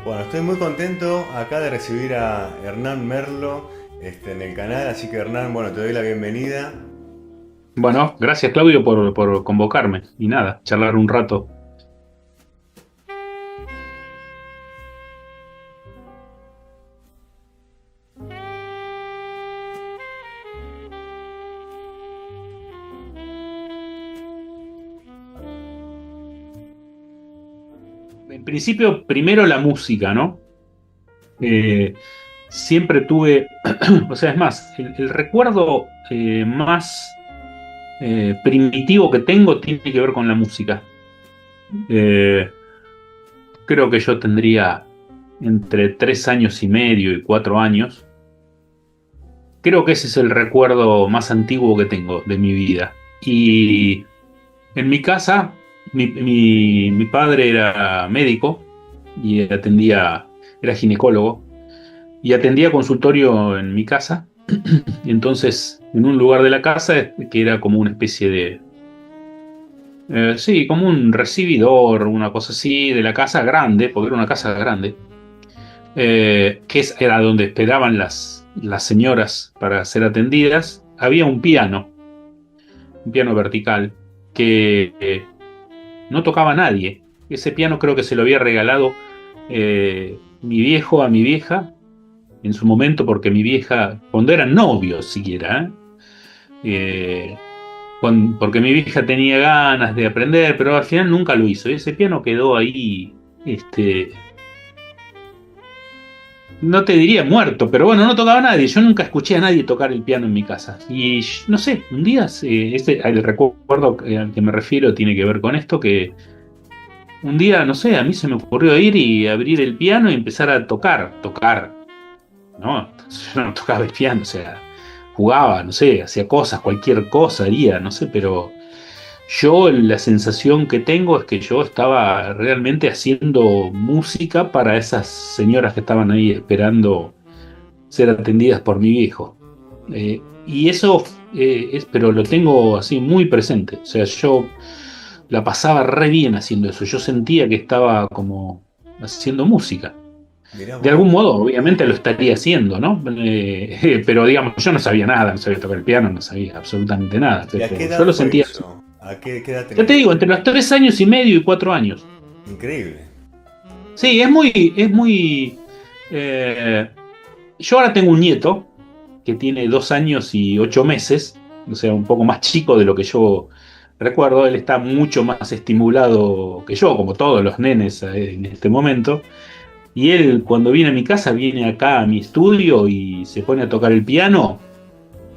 Bueno, estoy muy contento acá de recibir a Hernán Merlo en el canal, así que Hernán, bueno, te doy la bienvenida. Bueno, gracias Claudio por convocarme. Y nada, charlar un rato. En principio, primero la música, ¿no? Eh, Siempre tuve, o sea, es más, el recuerdo más primitivo que tengo tiene que ver con la música. Eh, Creo que yo tendría entre 3 años y medio y 4 años. Creo que ese es el recuerdo más antiguo que tengo de mi vida. Y en mi casa, mi padre era médico y era ginecólogo y atendía consultorio en mi casa. Y entonces, en un lugar de la casa que era como una especie de, sí, como un recibidor, una cosa así, de la casa grande, porque era una casa grande, era donde esperaban las señoras para ser atendidas, había un piano vertical, que no tocaba a nadie. Ese piano creo que se lo había regalado mi viejo a mi vieja en su momento, porque mi vieja, cuando eran novios siquiera, eh, porque mi vieja tenía ganas de aprender, pero al final nunca lo hizo. Y ese piano quedó ahí, no te diría muerto, pero bueno, no tocaba a nadie. Yo nunca escuché a nadie tocar el piano en mi casa. Y no sé, un día, el recuerdo al que me refiero tiene que ver con esto, que un día, no sé, a mí se me ocurrió ir y abrir el piano y empezar a tocar, ¿no? Yo no tocaba el piano, o sea, jugaba, no sé, hacía cosas, cualquier cosa haría, no sé, pero yo la sensación que tengo es que yo estaba realmente haciendo música para esas señoras que estaban ahí esperando ser atendidas por mi viejo. Y eso pero lo tengo así muy presente, o sea, yo la pasaba re bien haciendo eso. Yo sentía que estaba como haciendo música. Mirá De vos. algún modo, obviamente lo estaría haciendo, ¿no? Pero digamos, yo no sabía nada, no sabía tocar el piano, no sabía absolutamente nada. ¿Y a qué Pero yo edad lo fue sentía así. eso? ¿A qué edad Ya te tenías? digo, entre los 3 años y medio y 4 años. Increíble. Sí, es muy. eh, yo ahora tengo un nieto que tiene 2 años y 8 meses, o sea, un poco más chico de lo que yo recuerdo. Él está mucho más estimulado que yo, como todos los nenes en este momento. Y él, cuando viene a mi casa, viene acá a mi estudio y se pone a tocar el piano.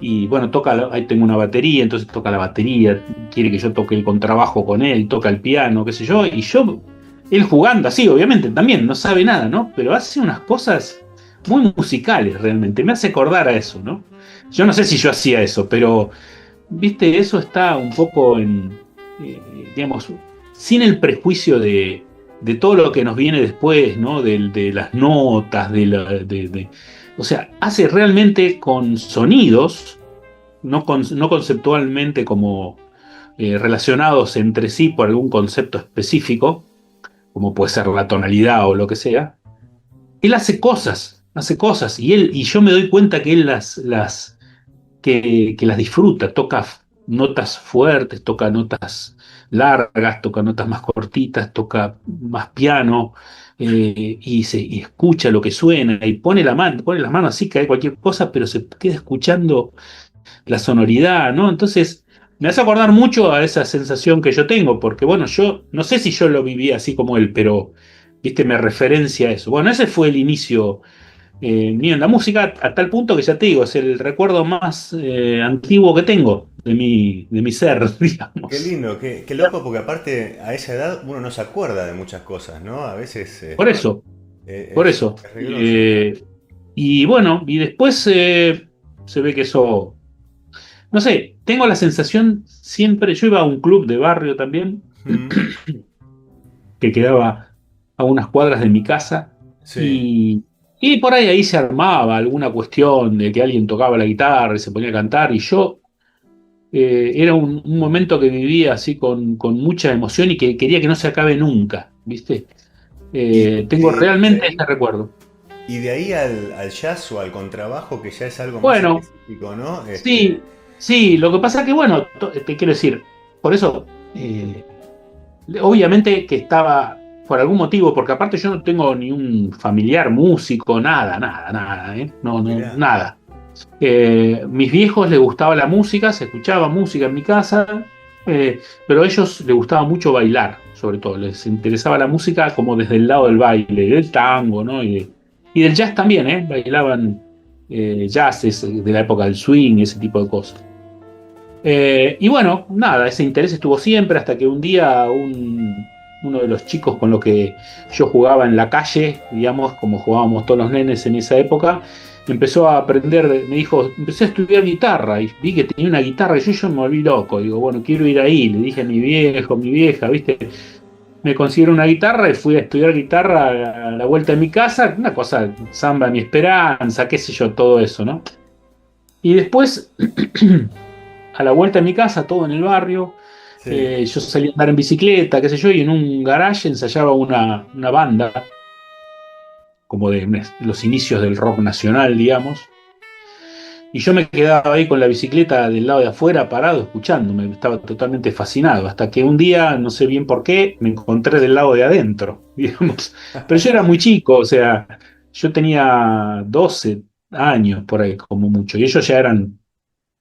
Y bueno, ahí tengo una batería, entonces toca la batería, quiere que yo toque el contrabajo con él, toca el piano, qué sé yo. Y yo, él jugando así, obviamente, también no sabe nada, ¿no? Pero hace unas cosas muy musicales realmente. Me hace acordar a eso, ¿no? Yo no sé si yo hacía eso, pero, viste, eso está un poco digamos, sin el prejuicio de todo lo que nos viene después, ¿no? De las notas, o sea, hace realmente con sonidos, no conceptualmente como relacionados entre sí por algún concepto específico, como puede ser la tonalidad o lo que sea. Él hace cosas, y yo me doy cuenta que él que las disfruta, toca notas fuertes, toca notas largas, toca notas más cortitas, toca más piano, y escucha lo que suena y pone las manos así, cae cualquier cosa, pero se queda escuchando la sonoridad, ¿no? Entonces, me hace acordar mucho a esa sensación que yo tengo, porque bueno, yo no sé si yo lo viví así como él, pero, viste, me referencia a eso. Bueno, ese fue el inicio mío en la música, a tal punto que ya te digo, es el recuerdo más antiguo que tengo de mi ser, Qué digamos. lindo, qué loco, porque aparte a esa edad uno no se acuerda de muchas cosas, ¿no? A veces Por eso, por es, eso. es regroso. Y bueno, y después se ve que eso, no sé, tengo la sensación siempre, yo iba a un club de barrio también, Mm, que quedaba a unas cuadras de mi casa, sí. y por ahí se armaba alguna cuestión de que alguien tocaba la guitarra y se ponía a cantar, y yo era un momento que vivía así con mucha emoción y que quería que no se acabe nunca, ¿viste? Tengo De realmente ese ahí, recuerdo. y de ahí al jazz o al contrabajo, que ya es algo más Bueno, específico, ¿no? sí, sí, lo que pasa que, bueno, te quiero decir, por eso, obviamente que estaba, por algún motivo, porque aparte yo no tengo ni un familiar músico, nada, nada, nada, ¿eh? No, no, Mirá, nada. Mis viejos les gustaba la música, se escuchaba música en mi casa, pero a ellos les gustaba mucho bailar, sobre todo, les interesaba la música como desde el lado del baile, del tango, ¿no? Y del jazz también, ¿eh? Bailaban jazzes de la época del swing y ese tipo de cosas. Y bueno, nada, ese interés estuvo siempre hasta que un día uno de los chicos con los que yo jugaba en la calle, digamos, como jugábamos todos los nenes en esa época, empezó a aprender, me dijo, empecé a estudiar guitarra y vi que tenía una guitarra y yo me volví loco. Digo, bueno, quiero ir ahí. Le dije a mi viejo, mi vieja, ¿viste? Me consiguieron una guitarra y fui a estudiar guitarra a la vuelta de mi casa, una cosa, samba de mi esperanza, qué sé yo, todo eso, ¿no? Y después a la vuelta de mi casa, todo en el barrio. sí, Yo salía a andar en bicicleta, qué sé yo, y en un garage ensayaba una banda, como de los inicios del rock nacional, digamos. Y yo me quedaba ahí con la bicicleta del lado de afuera, parado, escuchándome. Estaba totalmente fascinado. Hasta que un día, no sé bien por qué, me encontré del lado de adentro, digamos. Pero yo era muy chico, o sea, yo tenía 12 años por ahí, como mucho. Y ellos ya eran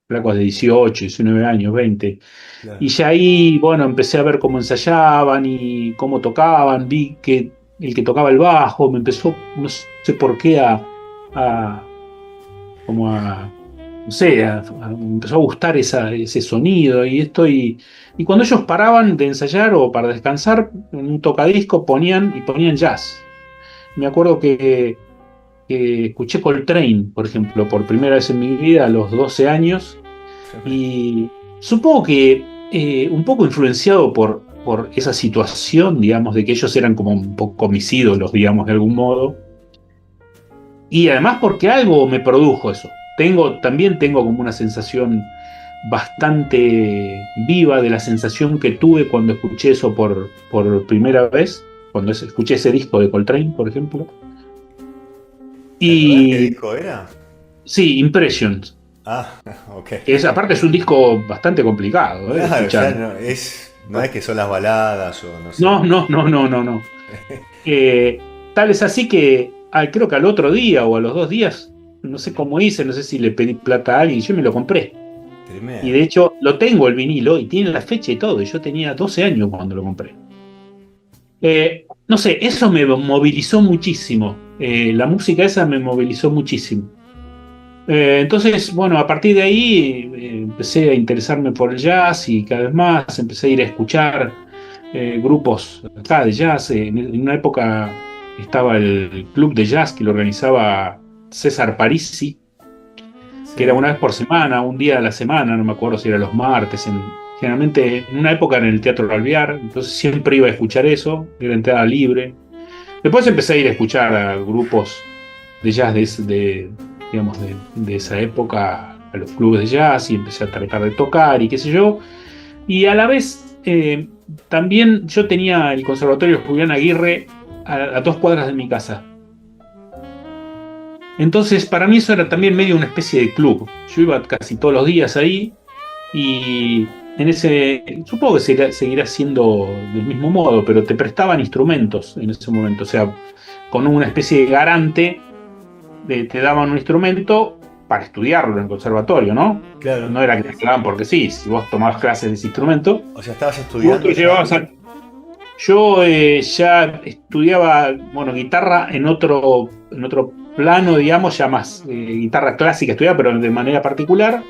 flacos de 18, 19 años, 20. Y claro. ya ahí, bueno, empecé a ver cómo ensayaban y cómo tocaban, vi que el que tocaba el bajo me empezó, no sé por qué, a como a, no sé, me empezó a gustar ese sonido y esto, y cuando ellos paraban de ensayar o para descansar, en un tocadisco ponían jazz. Me acuerdo que escuché Coltrane, por ejemplo, por primera vez en mi vida a los 12 años. Y supongo que un poco influenciado por esa situación, digamos, de que ellos eran como un poco mis ídolos, digamos, de algún modo. Y además porque algo me produjo eso. También tengo como una sensación bastante viva de la sensación que tuve cuando escuché eso por primera vez, cuando escuché ese disco de Coltrane, por ejemplo. ¿Te acordás qué Y disco era? sí, Impressions, Ah, ok. que es, aparte es un disco bastante complicado de Claro, ya escuchar. no es que son las baladas o no sé. No, no, no, no, no, no. Tal es así que creo que al otro día o a los 2 días, no sé cómo hice, no sé si le pedí plata a alguien, yo me lo compré. Y de Tremendo. hecho lo tengo el vinilo y tiene la fecha y todo. Y yo tenía 12 años cuando lo compré. No sé, eso me movilizó muchísimo. La música esa me movilizó muchísimo. Entonces, bueno, a partir de ahí empecé a interesarme por el jazz y cada vez más empecé a ir a escuchar grupos acá de jazz. En una época estaba el club de jazz que lo organizaba César Parisi, que era Sí. una vez por semana, un día a la semana, no me acuerdo si era los martes, generalmente en una época en el Teatro Alvear, entonces siempre iba a escuchar eso, era entrada libre. Después empecé a ir a escuchar a grupos de jazz digamos, de esa época, a los clubes de jazz y empecé a tratar de tocar y qué sé yo. Y a la vez también yo tenía el Conservatorio Julián Aguirre a 2 cuadras de mi casa. Entonces para mí eso era también medio una especie de club. Yo iba casi todos los días ahí y supongo que seguirá siendo del mismo modo, pero te prestaban instrumentos en ese momento, o sea, con una especie de garante te daban un instrumento para estudiarlo en el conservatorio, ¿no? Claro. No era que te daban porque sí, si vos tomabas clases de ese instrumento, O sea, ¿estabas vos estudiando te ya llevabas ahí? a... Yo ya estudiaba, bueno, guitarra en otro plano, digamos, ya más guitarra clásica estudiaba, pero de manera particular.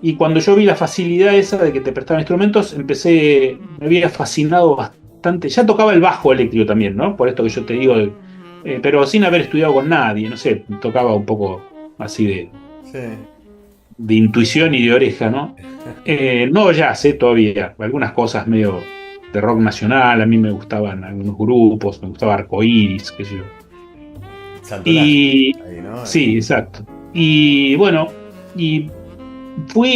Y cuando yo vi la facilidad esa de que te prestaban instrumentos, me había fascinado bastante. Ya tocaba el bajo eléctrico también, ¿no? Por esto que yo te digo, pero sin haber estudiado con nadie, no sé, tocaba un poco así Sí. de intuición y de oreja, ¿no? No jazz, todavía, algunas cosas medio de rock nacional, a mí me gustaban algunos grupos, me gustaba Arcoiris, qué sé yo. Santoral. Y Ahí, ¿no? sí, exacto. Y bueno, y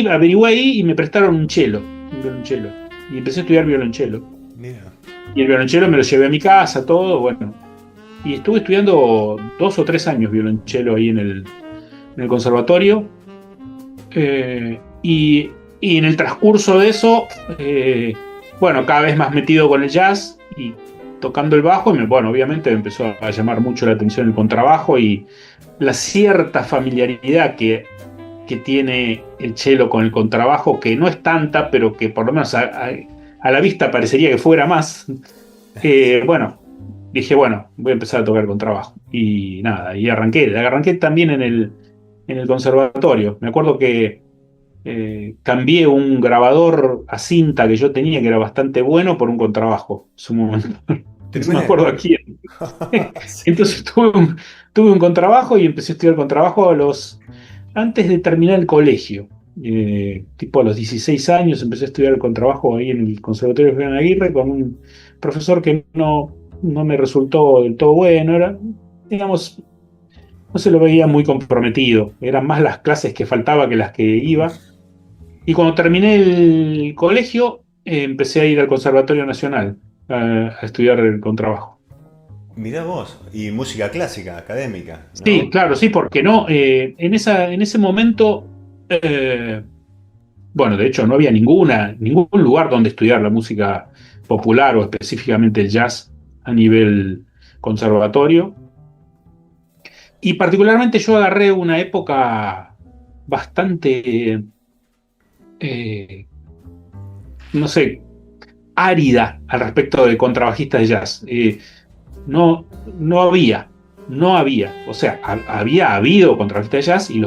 averigué ahí y me prestaron un cello, un violonchelo. Y empecé a estudiar violonchelo. Mira. Y el violonchelo me lo llevé a mi casa, todo, bueno. Y estuve estudiando 2 o 3 años violonchelo ahí en el conservatorio. Y en el transcurso de eso, bueno, cada vez más metido con el jazz y tocando el bajo, bueno, obviamente me empezó a llamar mucho la atención el contrabajo y la cierta familiaridad que tiene el cello con el contrabajo, que no es tanta, pero que por lo menos a la vista parecería que fuera más. Bueno, dije, bueno, voy a empezar a tocar contrabajo. Y nada, y arranqué también en el conservatorio. Me acuerdo que cambié un grabador a cinta que yo tenía, que era bastante bueno, por un contrabajo, en su momento. No me acuerdo a Tremendo. quién. Sí. Entonces tuve un contrabajo y empecé a estudiar contrabajo antes de terminar el colegio. Tipo a los 16 años empecé a estudiar el contrabajo ahí en el Conservatorio de Julián Aguirre con un profesor que no me resultó del todo bueno. Era, digamos, no se lo veía muy comprometido. Eran más las clases que faltaba que las que iba. Y cuando terminé el colegio, empecé a ir al Conservatorio Nacional a estudiar el contrabajo. Mirá vos, y música clásica, académica, Sí, ¿no? claro, sí, porque no, en ese momento, bueno, de hecho no había ningún lugar donde estudiar la música popular o específicamente el jazz a nivel conservatorio. Y particularmente yo agarré una época bastante, eh, no sé, árida al respecto de contrabajistas de jazz. No había, no había. O sea, había habido contrabajistas de jazz y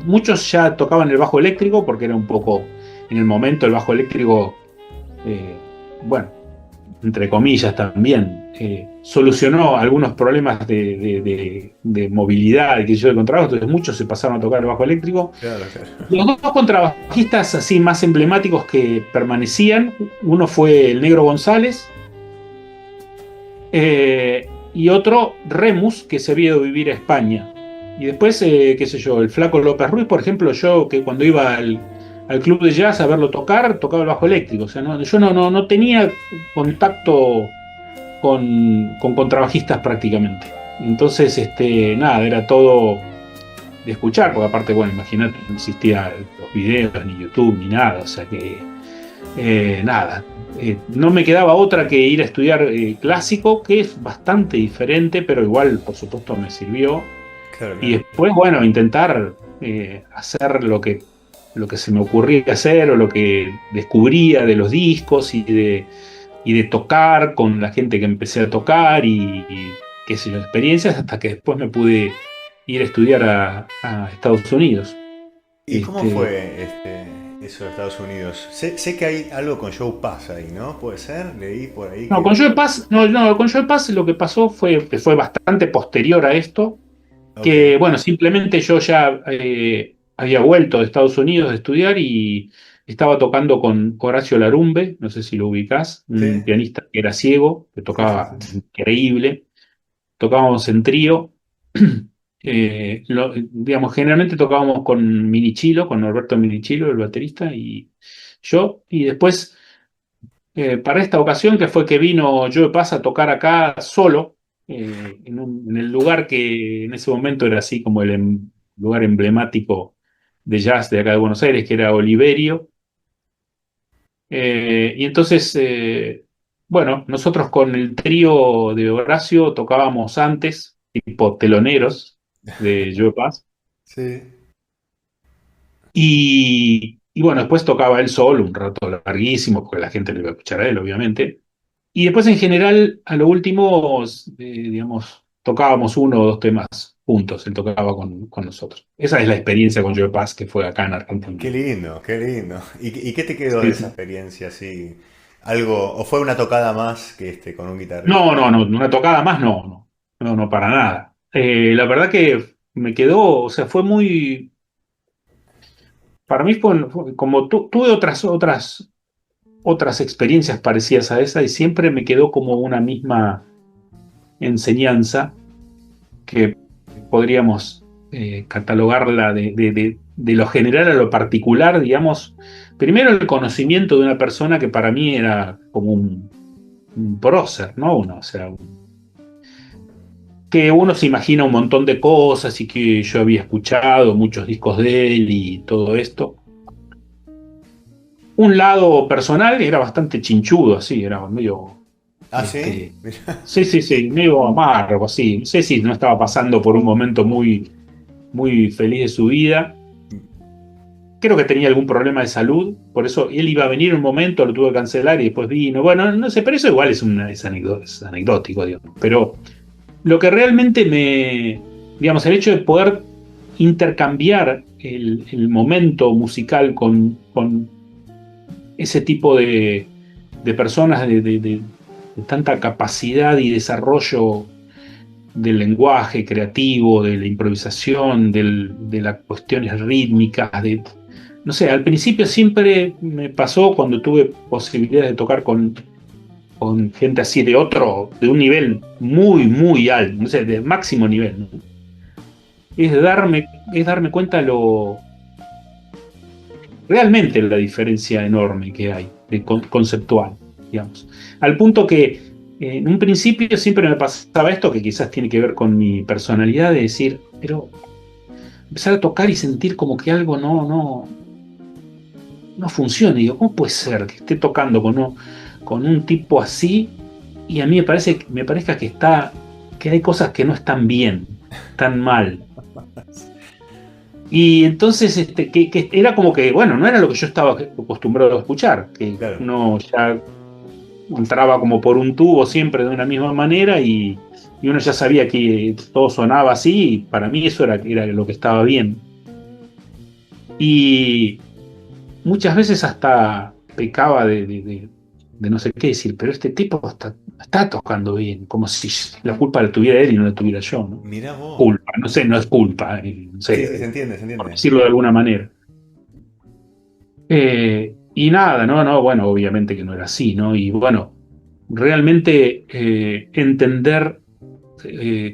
muchos ya tocaban el bajo eléctrico porque era un poco, en el momento el bajo eléctrico, bueno, entre comillas también, solucionó algunos problemas de movilidad y que yo de contrabajo, entonces muchos se pasaron a tocar el bajo eléctrico. Claro, claro. Los dos contrabajistas así más emblemáticos que permanecían, uno fue el Negro González, y otro Remus, que se había ido a vivir a España. Y después, qué sé yo, el Flaco López Ruiz, por ejemplo, yo que cuando iba al club de jazz a verlo tocar, tocaba el bajo eléctrico. O sea, yo no tenía contacto con contrabajistas prácticamente. Entonces, nada, era todo de escuchar, porque aparte, bueno, imagínate, no existían los videos, ni YouTube, ni nada. O sea que nada, no me quedaba otra que ir a estudiar clásico, que es bastante diferente, pero igual, por supuesto, me sirvió. Claro, Y claro. después, bueno, intentar hacer lo que se me ocurría hacer o lo que descubría de los discos y de tocar con la gente que empecé a tocar y qué sé yo, experiencias hasta que después me pude ir a estudiar a Estados Unidos. ¿Y cómo Este, fue eso de Estados Unidos? Sé que hay algo con Joe Pass ahí, ¿no? ¿Puede ser? Leí por ahí No, que... con Joe Pass, no, con Joe Pass lo que pasó fue bastante posterior a esto, Ok, que bueno, simplemente yo ya había vuelto de Estados Unidos de estudiar y estaba tocando con Horacio Larumbe, no sé si lo ubicás, un sí, pianista que era ciego, que sí, sí, tocaba sí. increíble, tocábamos en trío, digamos, generalmente tocábamos con Minichilo, con Norberto Minichilo, el baterista, y yo, y después para esta ocasión, que fue que vino Joe Paz a tocar acá solo, en el lugar que en ese momento era así como el lugar emblemático de jazz de acá de Buenos Aires, que era Oliverio. Y entonces, bueno, nosotros con el trío de Horacio tocábamos antes, tipo teloneros de Joe Paz. Sí. Y bueno, después tocaba él solo un rato larguísimo, porque la gente lo iba a escuchar a él, obviamente. Y después, en general, a lo último, digamos, tocábamos uno o dos temas juntos. Él tocaba con nosotros. Esa es la experiencia con Joe Paz que fue acá en Qué Argentina. lindo, qué lindo. ¿Y qué te quedó de Sí, esa sí. experiencia así? ¿Algo, o fue una tocada más que con un No, guitarrista? no, una tocada más, no, para nada. La verdad que me quedó, o sea, fue muy, para mí fue como tuve otras experiencias parecidas a esa y siempre me quedó como una misma enseñanza que podríamos catalogarla de lo general a lo particular, digamos. Primero, el conocimiento de una persona que para mí era como un prócer, ¿no? Uno, o sea, que uno se imagina un montón de cosas y que yo había escuchado muchos discos de él y todo esto. Un lado personal era bastante chinchudo, así, era medio, Ah, sí, este, mirá. sí, sí, sí, medio amargo, así. No sé si no estaba pasando por un momento muy, muy feliz de su vida. Creo que tenía algún problema de salud, por eso él iba a venir un momento, lo tuve que cancelar y después vino. Bueno, no sé, pero eso igual es anecdótico, digamos. Pero lo que realmente digamos, el hecho de poder intercambiar el momento musical con ese tipo de personas de tanta capacidad y desarrollo del lenguaje creativo, de la improvisación, de las cuestiones rítmicas, no sé, al principio siempre me pasó cuando tuve posibilidades de tocar con gente así de un nivel muy, muy alto, no sé, de máximo nivel, ¿no? Es darme cuenta realmente la diferencia enorme que hay conceptual, digamos. Al punto que en un principio siempre me pasaba esto, que quizás tiene que ver con mi personalidad, de decir, pero empezar a tocar y sentir como que algo no funciona. Y digo, ¿cómo puede ser que esté tocando con un tipo así y a mí me parezca que hay cosas que no están bien, están mal? Y entonces, que era como que, bueno, no era lo que yo estaba acostumbrado a escuchar, que Claro. uno ya entraba como por un tubo siempre de una misma manera y uno ya sabía que todo sonaba así, y para mí eso era lo que estaba bien. Y muchas veces hasta pecaba de no sé qué decir, pero este tipo está tocando bien, como si la culpa la tuviera él y no la tuviera yo, ¿no? Mirá vos. Culpa, no sé, no es culpa, no Sí, sí, se sé, entiende, se por entiende. decirlo de alguna manera. Y nada, no, bueno, obviamente que no era así, ¿no? Y bueno, realmente entender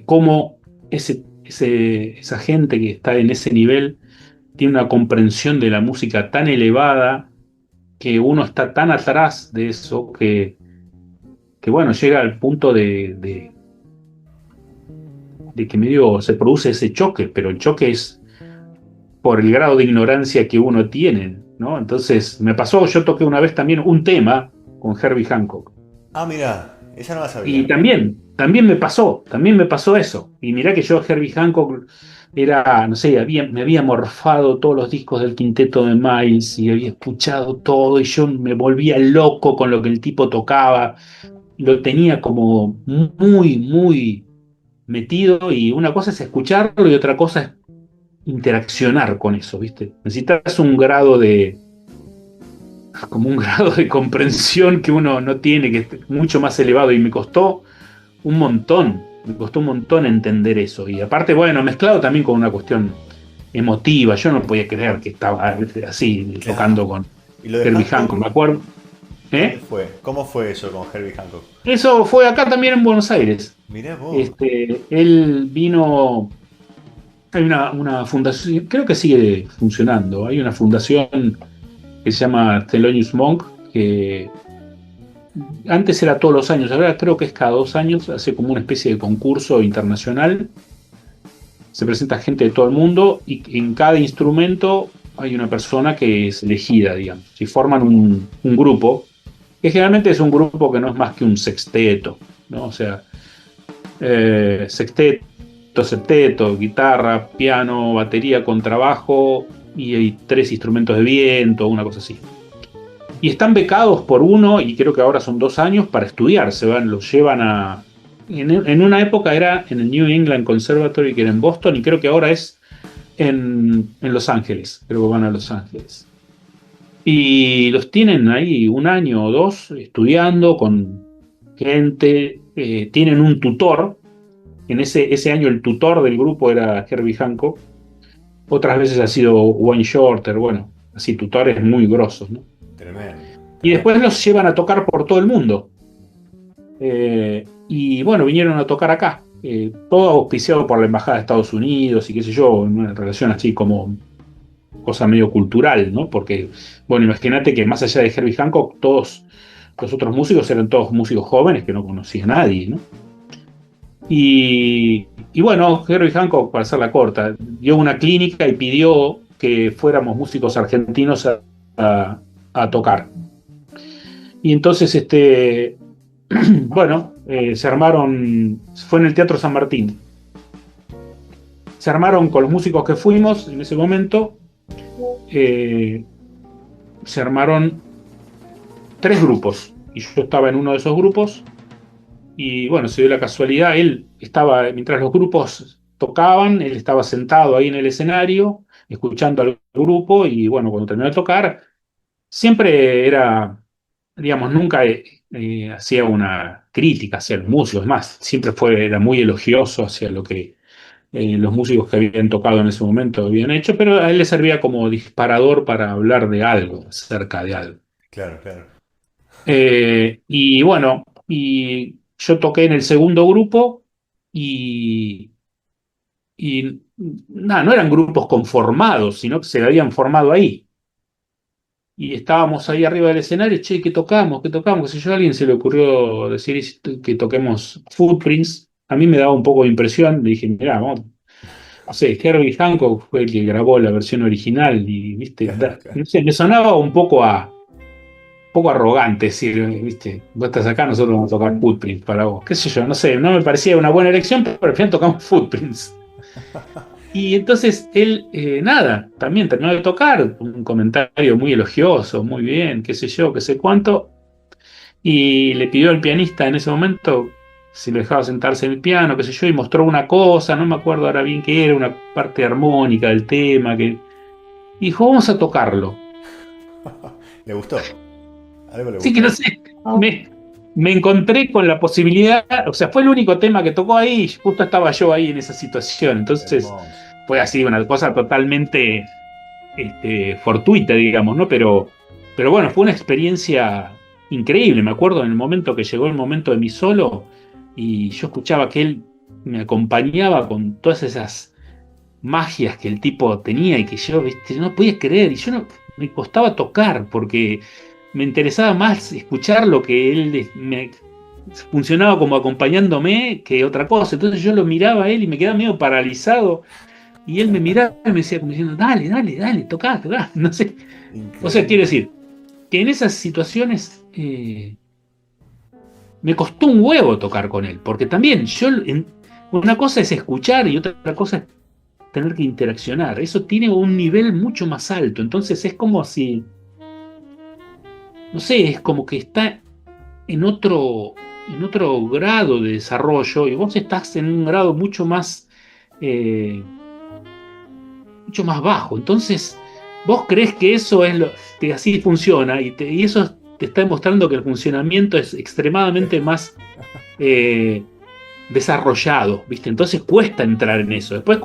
cómo esa gente que está en ese nivel tiene una comprensión de la música tan elevada, que uno está tan atrás de eso que bueno, llega al punto de que medio se produce ese choque, pero el choque es por el grado de ignorancia que uno tiene, ¿no? Entonces, me pasó, yo toqué una vez también un tema con Herbie Hancock. Ah, mirá, esa no la Y sabía. también me pasó eso. Y mirá que yo, Herbie Hancock, era, no sé, me había morfado todos los discos del quinteto de Miles y había escuchado todo y yo me volvía loco con lo que el tipo tocaba. Lo tenía como muy, muy metido y una cosa es escucharlo y otra cosa es interaccionar con eso, ¿viste? Necesitas como un grado de comprensión que uno no tiene, que es mucho más elevado y me costó un montón entender eso. Y aparte, bueno, mezclado también con una cuestión emotiva, yo no podía creer que estaba así Claro. tocando con ¿Y lo de Herbie Hancock, Hancock? me acuerdo. ¿Dónde ¿Eh? fue? ¿Cómo fue eso con Herbie Hancock? Eso fue acá también en Buenos Aires. Mirá vos. Él vino. Hay una fundación, creo que sigue funcionando. Hay una fundación que se llama Thelonious Monk, que antes era todos los años, ahora creo que es cada 2 años, hace como una especie de concurso internacional. Se presenta gente de todo el mundo y en cada instrumento hay una persona que es elegida, digamos. Y forman un grupo, que generalmente es un grupo que no es más que un sexteto, ¿no? O sea, sexteto, septeto, guitarra, piano, batería, contrabajo y hay 3 instrumentos de viento, una cosa así. Y están becados por uno, y creo que ahora son 2 años, para estudiar. Los llevan en una época era en el New England Conservatory, que era en Boston, y creo que ahora es en Los Ángeles. Creo que van a Los Ángeles. Y los tienen ahí 1 año o 2 estudiando con gente. Tienen un tutor. En ese año el tutor del grupo era Herbie Hancock. Otras veces ha sido Wayne Shorter, bueno, así tutores muy grosos, ¿no? Tremendo, Y tremendo. después los llevan a tocar por todo el mundo. Y bueno, vinieron a tocar acá. Todo auspiciado por la Embajada de Estados Unidos y qué sé yo, en una relación así como cosa medio cultural, ¿no? Porque, bueno, imagínate que más allá de Herbie Hancock, todos los otros músicos eran todos músicos jóvenes que no conocía a nadie, ¿no? Y bueno, Herbie Hancock, para hacerla corta, dio una clínica y pidió que fuéramos músicos argentinos a tocar. Y entonces, bueno, se armaron, fue en el Teatro San Martín, se armaron con los músicos que fuimos en ese momento, se armaron 3 grupos, y yo estaba en uno de esos grupos. Y bueno, se dio la casualidad, él estaba, mientras los grupos tocaban, él estaba sentado ahí en el escenario, escuchando al grupo, y bueno, cuando terminó de tocar, siempre era, digamos, nunca hacía una crítica hacia los músicos, es más, era muy elogioso hacia lo que los músicos que habían tocado en ese momento habían hecho, pero a él le servía como disparador para hablar de algo, acerca de algo. Claro, claro. Y bueno, y yo toqué en el segundo grupo y, y nada, no eran grupos conformados, sino que se habían formado ahí. Y estábamos ahí arriba del escenario, che, ¿qué tocamos? ¿Qué tocamos? Que si yo a alguien se le ocurrió decir que toquemos Footprints, a mí me daba un poco de impresión, le dije, mirá, vamos, no sé, Herbie Hancock fue el que grabó la versión original y, viste, Claro, claro. no sé, me sonaba un poco arrogante decir, viste, vos estás acá, nosotros vamos a tocar Footprints para vos. Qué sé yo, no sé, no me parecía una buena elección, pero al final tocamos Footprints. Y entonces él, nada, también terminó de tocar, un comentario muy elogioso, muy bien, qué sé yo, qué sé cuánto, y le pidió al pianista en ese momento si lo dejaba sentarse en el piano, qué sé yo, y mostró una cosa, no me acuerdo ahora bien qué era, una parte armónica del tema, y dijo, vamos a tocarlo. ¿Le gustó? Algo le Así que no gustó. sé, me encontré con la posibilidad, o sea, fue el único tema que tocó ahí, y justo estaba yo ahí en esa situación, entonces Hermoso. fue así, una cosa totalmente fortuita, digamos, ¿no? Pero bueno, fue una experiencia increíble, me acuerdo en el momento que llegó el momento de mi solo, y yo escuchaba que él me acompañaba con todas esas magias que el tipo tenía y que yo, viste, no podía creer, y yo no, me costaba tocar porque me interesaba más escuchar lo que él funcionaba como acompañándome que otra cosa. Entonces yo lo miraba a él y me quedaba medio paralizado y él me miraba y me decía como diciendo, dale, dale, dale, tocá, tocá, no sé. O sea, quiero Increíble. decir, que en esas situaciones me costó un huevo tocar con él, porque también una cosa es escuchar y otra cosa es tener que interaccionar. Eso tiene un nivel mucho más alto. Entonces es como si, no sé, es como que está en otro grado de desarrollo y vos estás en un grado eh, mucho más bajo. Entonces, vos crees que eso es que así funciona y eso te está demostrando que el funcionamiento es extremadamente más desarrollado, ¿viste? Entonces cuesta entrar en eso. Después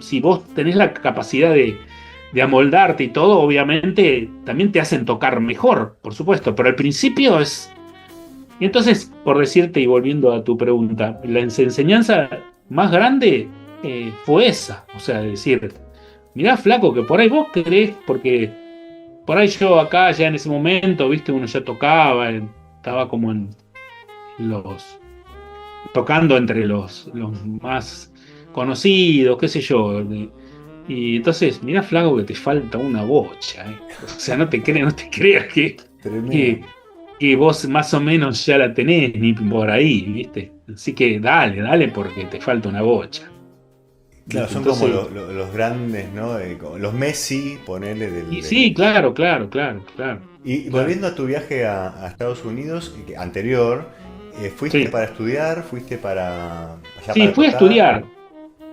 si vos tenés la capacidad de amoldarte y todo, obviamente también te hacen tocar mejor, por supuesto, pero al principio es... Y entonces, por decirte y volviendo a tu pregunta, la enseñanza más grande fue esa, o sea, decir, mirá flaco, que por ahí vos querés, porque por ahí yo acá ya en ese momento, viste, uno ya tocaba, estaba como en los tocando entre los más conocidos, qué sé yo. Y entonces, mirá, flaco, que te falta una bocha. O sea, no te creas Tremendo. que, que vos más o menos ya la tenés ni por ahí, ¿viste? Así que dale, dale, porque te falta una bocha. Claro, ¿Viste? son como Entonces, los grandes, ¿no? Como los Messi, ponele y sí, claro, claro, claro, claro, Y claro. volviendo a tu viaje a Estados Unidos, anterior, ¿fuiste Sí, para estudiar? ¿Fuiste allá sí, para fui a tocar? estudiar,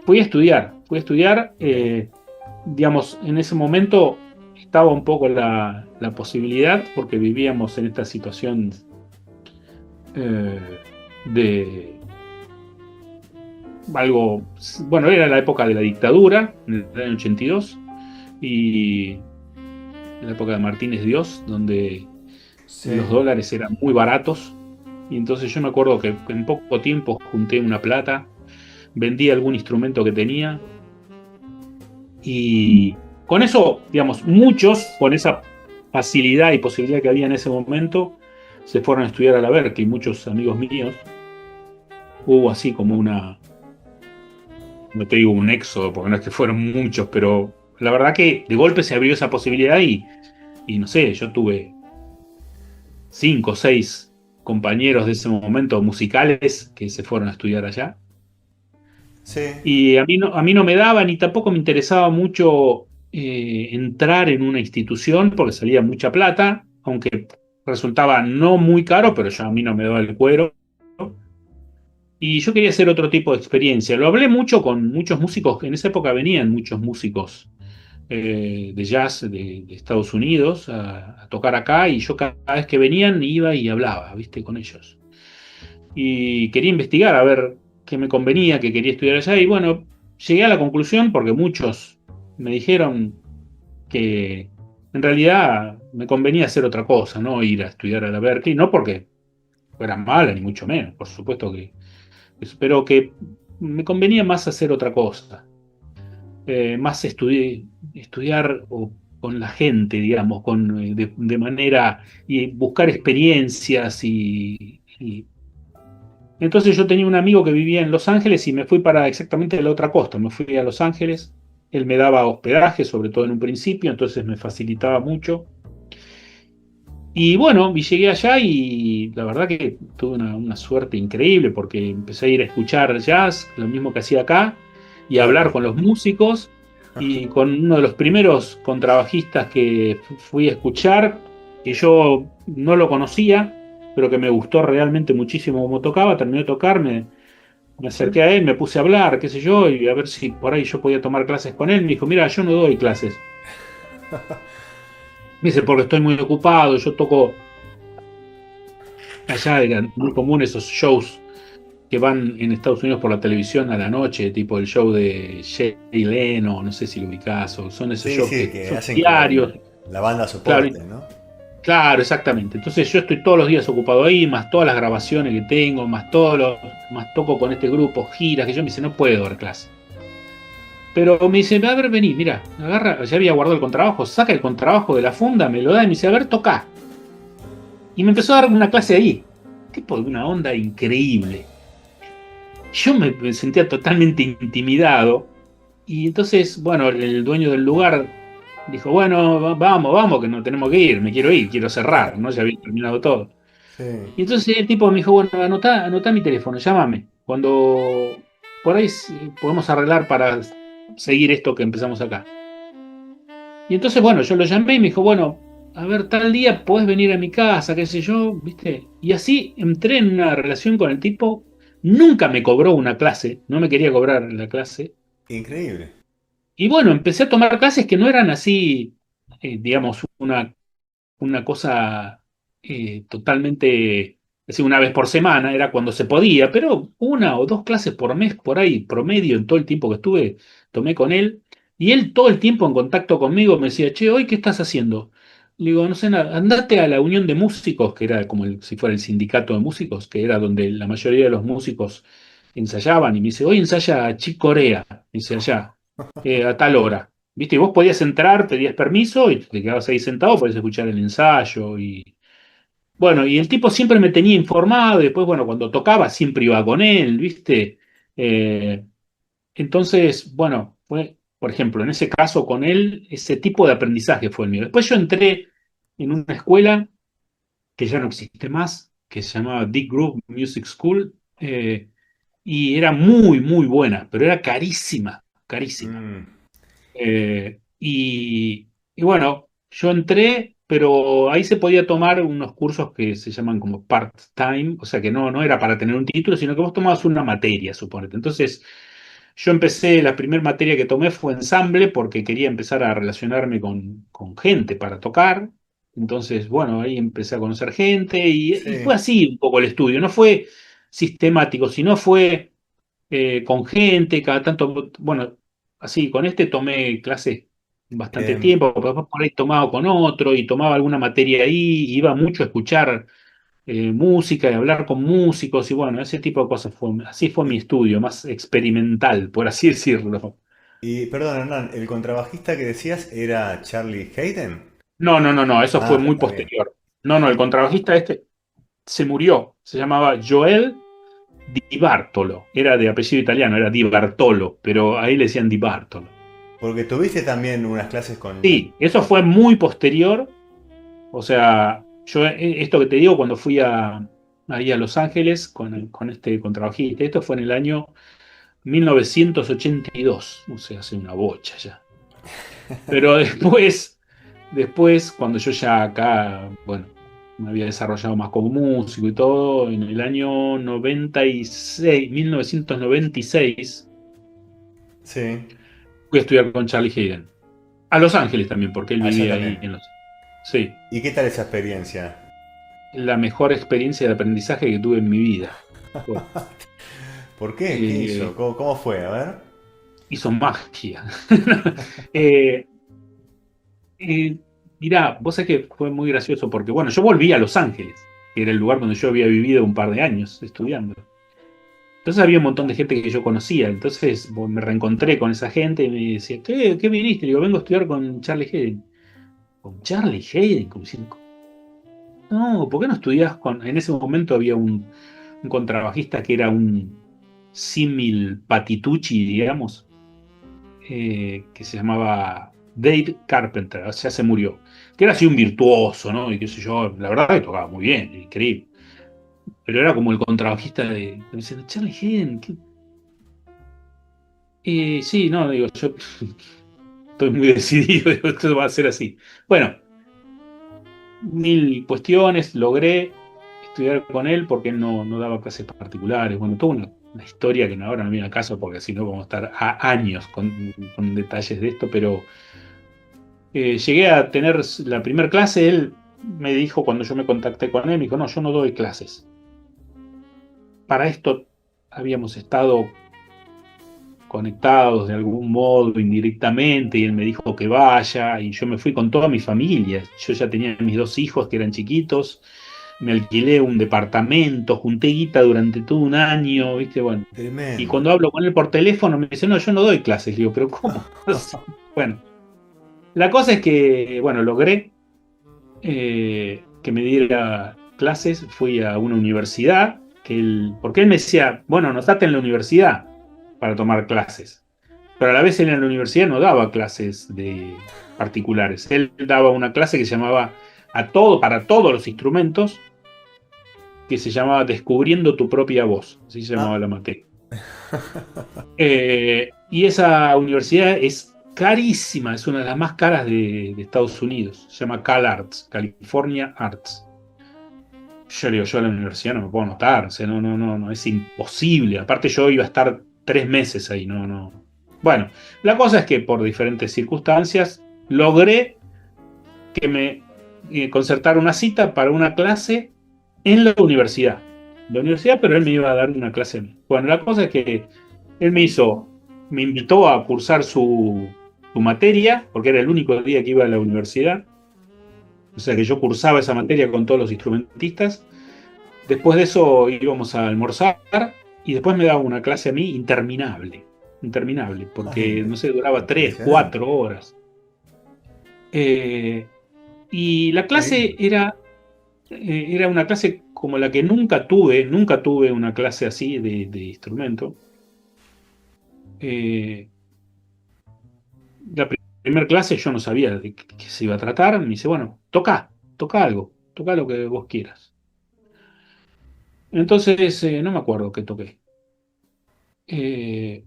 fui a estudiar, fui a estudiar. Ok. Digamos, en ese momento estaba un poco la posibilidad, porque vivíamos en esta situación de algo, bueno, era la época de la dictadura, en el año 82, y la época de Martínez Dios, donde los Sí. dólares eran muy baratos, y entonces yo me acuerdo que en poco tiempo junté una plata, vendí algún instrumento que tenía, y con eso, digamos, muchos, con esa facilidad y posibilidad que había en ese momento, se fueron a estudiar a la Berkeley, muchos amigos míos. Hubo así como no te digo un éxodo, porque no es que fueron muchos, pero la verdad que de golpe se abrió esa posibilidad y no sé, yo tuve 5 o 6 compañeros de ese momento musicales que se fueron a estudiar allá. Sí, Y a mí no me daba ni tampoco me interesaba mucho entrar en una institución porque salía mucha plata, aunque resultaba no muy caro, pero ya a mí no me daba el cuero. Y yo quería hacer otro tipo de experiencia. Lo hablé mucho con muchos músicos, en esa época venían muchos músicos de jazz de Estados Unidos a tocar acá y yo cada vez que venían iba y hablaba, ¿viste? Con ellos. Y quería investigar a ver qué me convenía, qué quería estudiar allá. Y bueno, llegué a la conclusión porque muchos me dijeron que en realidad me convenía hacer otra cosa, no ir a estudiar a la Berkeley, no porque fuera mala, ni mucho menos, por supuesto que, pero que me convenía más hacer otra cosa, más estudiar con la gente, digamos, de manera y buscar experiencias y entonces yo tenía un amigo que vivía en Los Ángeles y me fui para exactamente la otra costa. Me fui a Los Ángeles. Él me daba hospedaje, sobre todo en un principio, entonces me facilitaba mucho. Y bueno, y llegué allá y la verdad que tuve una suerte increíble porque empecé a ir a escuchar jazz, lo mismo que hacía acá, y a hablar claro. con los músicos. Y con uno de los primeros contrabajistas que fui a escuchar, que yo no lo conocía, pero que me gustó realmente muchísimo cómo tocaba, terminó de tocar, me acerqué a él, me puse a hablar, qué sé yo, y a ver si por ahí yo podía tomar clases con él. Me dijo, mira, yo no doy clases. Me dice, porque estoy muy ocupado, yo toco allá, eran muy comunes esos shows que van en Estados Unidos por la televisión a la noche, tipo el show de Jay Leno, no sé si lo ubicás, o son esos Sí, shows sí, que que son hacen con diarios. la banda Claro, soporte, ¿no? claro, exactamente. Entonces yo estoy todos los días ocupado ahí, más todas las grabaciones que tengo, más toco con este grupo, giras, que yo me dice, no puedo dar clase. Pero me dice, a ver, vení, mira, agarra, ya había guardado el contrabajo, saca el contrabajo de la funda, me lo da y me dice, a ver, toca. Y me empezó a dar una clase ahí, tipo de una onda increíble. Yo me sentía totalmente intimidado y entonces, bueno, el dueño del lugar dijo, bueno, vamos, vamos, que no tenemos que ir, me quiero ir, quiero cerrar, ¿no? Ya había terminado todo. Sí, Y entonces el tipo me dijo, bueno, anotá mi teléfono, llámame. Cuando por ahí podemos arreglar para seguir esto que empezamos acá. Y entonces, bueno, yo lo llamé y me dijo, bueno, a ver, tal día podés venir a mi casa, qué sé yo, ¿viste? Y así entré en una relación con el tipo. Nunca me cobró una clase, no me quería cobrar la clase. increíble. Y bueno, empecé a tomar clases que no eran así, digamos, una cosa totalmente, así una vez por semana, era cuando se podía, pero 1 o 2 clases por mes, por ahí, promedio, en todo el tiempo que estuve, tomé con él. Y él todo el tiempo en contacto conmigo me decía, che, ¿hoy qué estás haciendo? Le digo, no sé nada, andate a la unión de músicos, que era como si fuera el sindicato de músicos, que era donde la mayoría de los músicos ensayaban, y me dice, hoy ensaya Chick Corea, dice allá, a tal hora. ¿Viste? Y vos podías entrar, pedías permiso y te quedabas ahí sentado, podías escuchar el ensayo. Y bueno, y el tipo siempre me tenía informado. Y después, bueno, cuando tocaba siempre iba con él, ¿viste? Eh, entonces, bueno, fue, por ejemplo, en ese caso con él, ese tipo de aprendizaje fue el mío. Después yo entré en una escuela que ya no existe más, que se llamaba Dick Groove Music School, y era muy, muy buena, pero era carísima, carísima. Mm, Y bueno, yo entré, pero ahí se podía tomar unos cursos que se llaman como part-time, o sea que no era para tener un título, sino que vos tomabas una materia, suponete. Entonces, yo empecé, la primera materia que tomé fue ensamble porque quería empezar a relacionarme con gente para tocar. Entonces, bueno, ahí empecé a conocer gente y fue sí. así un poco el estudio, no fue sistemático, sino fue con gente, cada tanto, bueno, así, con este tomé clases bastante Em, tiempo, pero después por ahí tomaba con otro y tomaba alguna materia ahí, iba mucho a escuchar música y hablar con músicos y bueno, ese tipo de cosas así fue mi y, estudio, más experimental, por así decirlo. perdón, Hernán, el contrabajista que decías era Charlie Hayden. No, eso fue Ah, muy está bien. posterior. No, el contrabajista este. se murió. Se llamaba Joel Di Bartolo. Era de apellido italiano, era Di Bartolo, pero ahí le decían Di Bartolo. Porque tuviste también unas clases con... Sí, eso fue muy posterior. O sea, yo esto que te digo, cuando fui ahí a Los Ángeles con este contrabajista, esto fue en el año 1982, o sea, hace una bocha ya. Pero después, cuando yo ya acá, bueno, me había desarrollado más como músico y todo, en el año 96, 1996, Sí, fui a estudiar con Charlie Hayden. A Los Ángeles también, porque él allá vivía ahí también. en Los Ángeles. Sí, ¿Y qué tal esa experiencia? la mejor experiencia de aprendizaje que tuve en mi vida. Fue. ¿Por qué? ¿Qué hizo? Eh, ¿Cómo fue? A ver. hizo magia. Eh, eh, Mirá, vos sabés que fue muy gracioso porque, bueno, yo volví a Los Ángeles, que era el lugar donde yo había vivido un par de años estudiando. Entonces había un montón de gente que yo conocía. Entonces me reencontré con esa gente y me decía, ¿qué viniste? Le digo, vengo a estudiar con Charlie Hayden. ¿Con Charlie Hayden? Como diciendo, no, ¿por qué no estudiás con...? En ese momento había un contrabajista que era un símil Patitucci, digamos, que se llamaba Dave Carpenter, o sea, se murió. Que era así un virtuoso, ¿no? Y qué sé yo, la verdad que tocaba muy bien, increíble. Pero era como el contrabajista me decían, Charlie Hayden, sí, no, digo, yo estoy muy decidido, digo, esto va a ser así. Bueno, mil cuestiones, logré estudiar con él porque él no daba clases particulares. Bueno, toda una historia que ahora no viene a caso porque si no vamos a estar años con detalles de esto, pero llegué a tener la primera clase, él me dijo cuando yo me contacté con él, me dijo, no, yo no doy clases. Para esto habíamos estado conectados de algún modo indirectamente y él me dijo que vaya y yo me fui con toda mi familia. Yo ya tenía mis dos hijos que eran chiquitos, me alquilé un departamento, junté guita durante todo un año, ¿viste? Bueno, y Tremendo. cuando hablo con él por teléfono me dice, no, yo no doy clases. Le digo, pero ¿cómo? Bueno, la cosa es que, bueno, logré que me diera clases, fui a una universidad, porque él me decía, bueno, anotate en la universidad para tomar clases. Pero a la vez él en la universidad no daba clases de particulares. Él daba una clase que se llamaba para todos los instrumentos, que se llamaba Descubriendo tu propia voz. Así se llamaba Ah, la materia. Y esa universidad es carísima, es una de las más caras de Estados Unidos. Se llama CalArts, California Arts. Yo le digo, yo a la universidad no me puedo anotar, o sea, no, es imposible. Aparte yo iba a estar 3 meses ahí, no. Bueno, la cosa es que por diferentes circunstancias logré que me concertara una cita para una clase en la universidad. La universidad, pero él me iba a dar una clase a mí. Bueno, la cosa es que él me invitó a cursar su materia, porque era el único día que iba a la universidad. O sea que yo cursaba esa materia con todos los instrumentistas. Después de eso íbamos a almorzar y después me daba una clase a mí interminable, interminable, ah, porque no sé, duraba tres, impresionante. cuatro horas. Eh, y la Qué clase lindo. era una clase como la que nunca tuve una clase así de instrumento. Eh, la primera clase yo no sabía de qué se iba a tratar, me dice, bueno, toca algo, toca lo que vos quieras. Entonces, no me acuerdo qué toqué. Eh,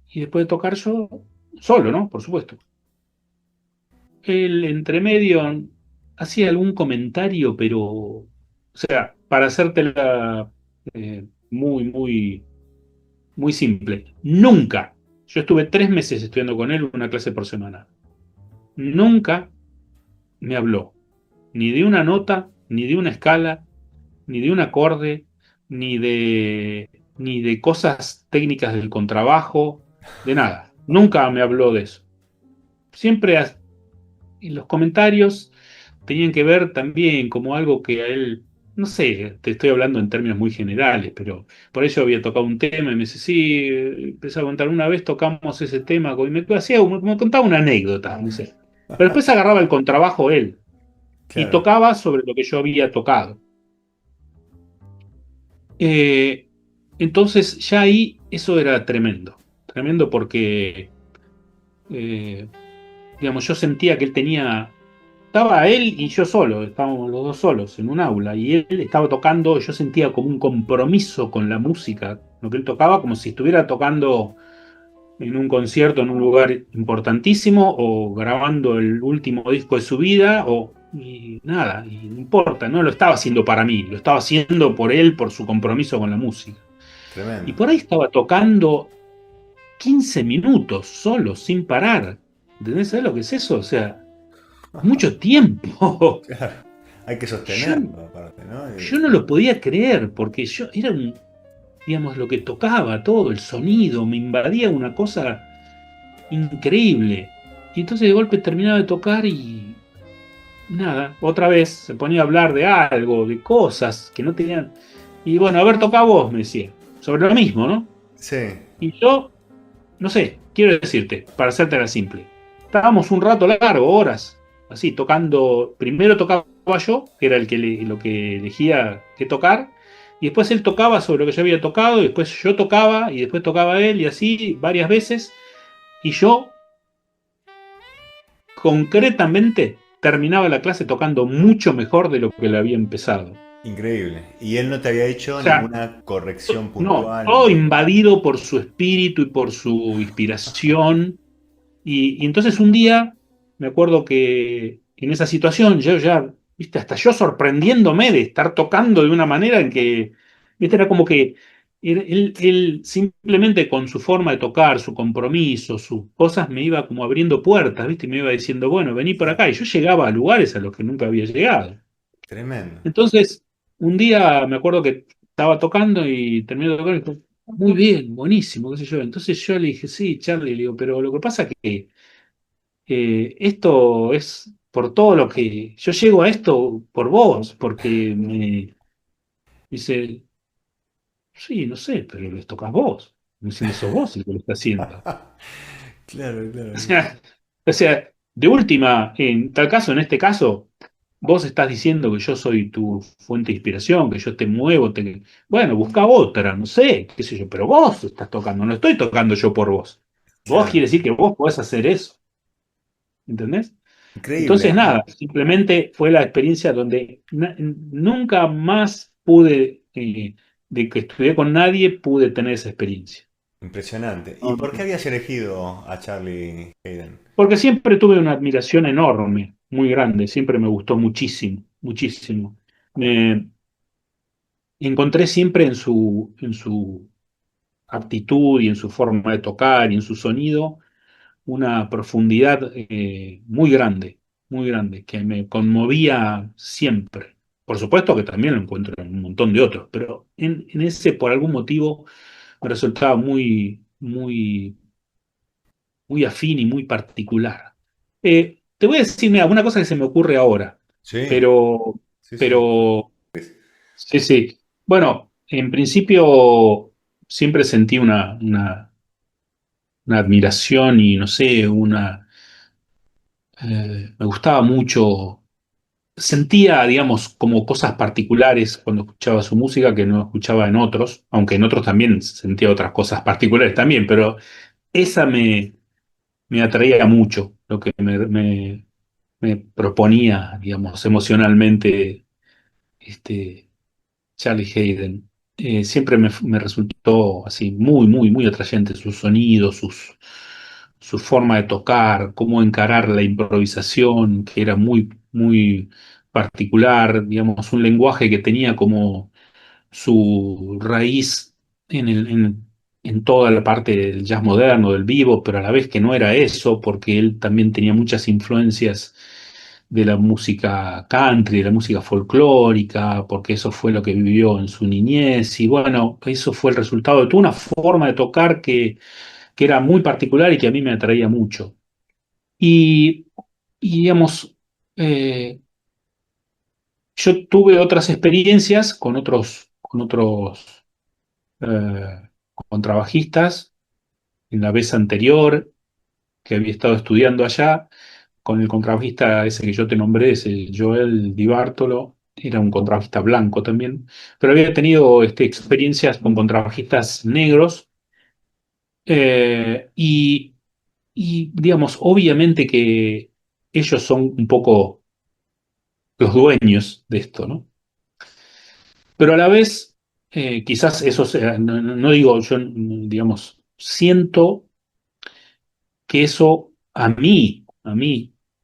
y después de tocar yo, solo, ¿no? Por supuesto. El entremedio hacía algún comentario, pero, o sea, para hacértela muy, muy simple, nunca, yo estuve 3 meses estudiando con él una clase por semana, nunca me habló ni de una nota, ni de una escala, ni de un acorde, ni de cosas técnicas del contrabajo, de nada. Nunca me habló de eso. Siempre y los comentarios tenían que ver también como algo que a él, no sé, te estoy hablando en términos muy generales, pero por eso había tocado un tema y me dice, sí, empecé a contar una vez tocamos ese tema y me contaba una anécdota, no sé. Pero después agarraba el contrabajo él y Claro. tocaba sobre lo que yo había tocado. Eh, entonces ya ahí eso era tremendo, tremendo porque, eh, digamos, yo sentía que él tenía, estaba él y yo solo, estábamos los dos solos en un aula y él estaba tocando, yo sentía como un compromiso con la música, lo que él tocaba, como si estuviera tocando en un concierto en un lugar importantísimo o grabando el último disco de su vida o y nada, y no importa, no lo estaba haciendo para mí, lo estaba haciendo por él, por su compromiso con la música. Y Tremendo. por ahí estaba tocando 15 minutos solo, sin parar. ¿Entendés? ¿Sabés lo que es eso? O sea, mucho tiempo. Claro. Hay que Yo, sostenerlo, aparte, ¿no? yo no lo podía creer porque yo era un, digamos, lo que tocaba, todo, el sonido, me invadía una cosa increíble. Y entonces de golpe terminaba de tocar y nada, otra vez se ponía a hablar de algo, de cosas que no tenían. Y bueno, a ver, toca vos, me decía, sobre lo mismo, ¿no? Sí. Y yo, no sé, quiero decirte, para hacértela simple, estábamos un rato largo, horas, así, tocando. Primero tocaba yo, que era el que lo que elegía qué tocar, y después él tocaba sobre lo que yo había tocado, y después yo tocaba, y después tocaba él, y así varias veces. Y yo concretamente terminaba la clase tocando mucho mejor de lo que la había empezado. Increíble. Y él no te había O hecho sea, ninguna corrección no, puntual. todo invadido por su espíritu y por su inspiración. Y entonces un día, me acuerdo que en esa situación, yo ya, viste, hasta yo sorprendiéndome de estar tocando de una manera en que, viste, era como que él simplemente con su forma de tocar, su compromiso, sus cosas, me iba como abriendo puertas, viste, y me iba diciendo, bueno, vení por acá. Y yo llegaba a lugares a los que nunca había llegado. Tremendo. Entonces, un día me acuerdo que estaba tocando y terminé de tocar y dijo, muy bien, buenísimo, qué sé yo. Entonces yo le dije, sí, Charlie, le digo, pero lo que pasa es que esto es por todo lo que yo llego a esto por vos, porque me dice, sí, no sé, pero les tocas vos, como diciendo, sos vos el que lo está haciendo. Claro, O claro. sea, o sea, de última, en tal caso, en este caso, vos estás diciendo que yo soy tu fuente de inspiración, que yo te muevo, bueno, busca otra, no sé, qué sé yo, pero vos estás tocando, no estoy tocando yo por vos. Vos Claro. quiere decir que vos podés hacer eso, ¿entendés? Increíble. Entonces, nada, simplemente fue la experiencia donde nunca más pude, de que estudié con nadie, pude tener esa experiencia. Impresionante. ¿Y No, por qué no. habías elegido a Charlie Hayden? Porque siempre tuve una admiración enorme, muy grande, siempre me gustó muchísimo, muchísimo. Me encontré siempre en su aptitud y en su forma de tocar y en su sonido una profundidad muy grande, que me conmovía siempre. Por supuesto que también lo encuentro en un montón de otros, pero en ese por algún motivo me resultaba muy afín y muy particular. Te voy a decir, mira, una cosa que se me ocurre ahora, Sí, pero, sí, sí. pero, sí, sí. Bueno, en principio siempre sentí una admiración y no sé, me gustaba mucho, sentía, digamos, como cosas particulares cuando escuchaba su música que no escuchaba en otros, aunque en otros también sentía otras cosas particulares también, pero esa me atraía mucho, lo que me proponía, digamos, emocionalmente, este, Charlie Hayden. Siempre me resultó así muy atrayente su sonido, su forma de tocar, cómo encarar la improvisación, que era muy particular, digamos, un lenguaje que tenía como su raíz en toda la parte del jazz moderno, del vivo, pero a la vez que no era eso, porque él también tenía muchas influencias de la música country, de la música folclórica, porque eso fue lo que vivió en su niñez, y bueno, eso fue el resultado de toda una forma de tocar que era muy particular y que a mí me atraía mucho. Y, y digamos, eh, yo tuve otras experiencias con otros contrabajistas en la vez anterior que había estado estudiando allá, con el contrabajista ese que yo te nombré, ese Joel Di Bartolo. era un contrabajista blanco también, pero había tenido experiencias con contrabajistas negros y, digamos, obviamente que ellos son un poco los dueños de esto, ¿no? Pero a la vez, quizás eso sea, no digo, yo, digamos, siento que eso a mí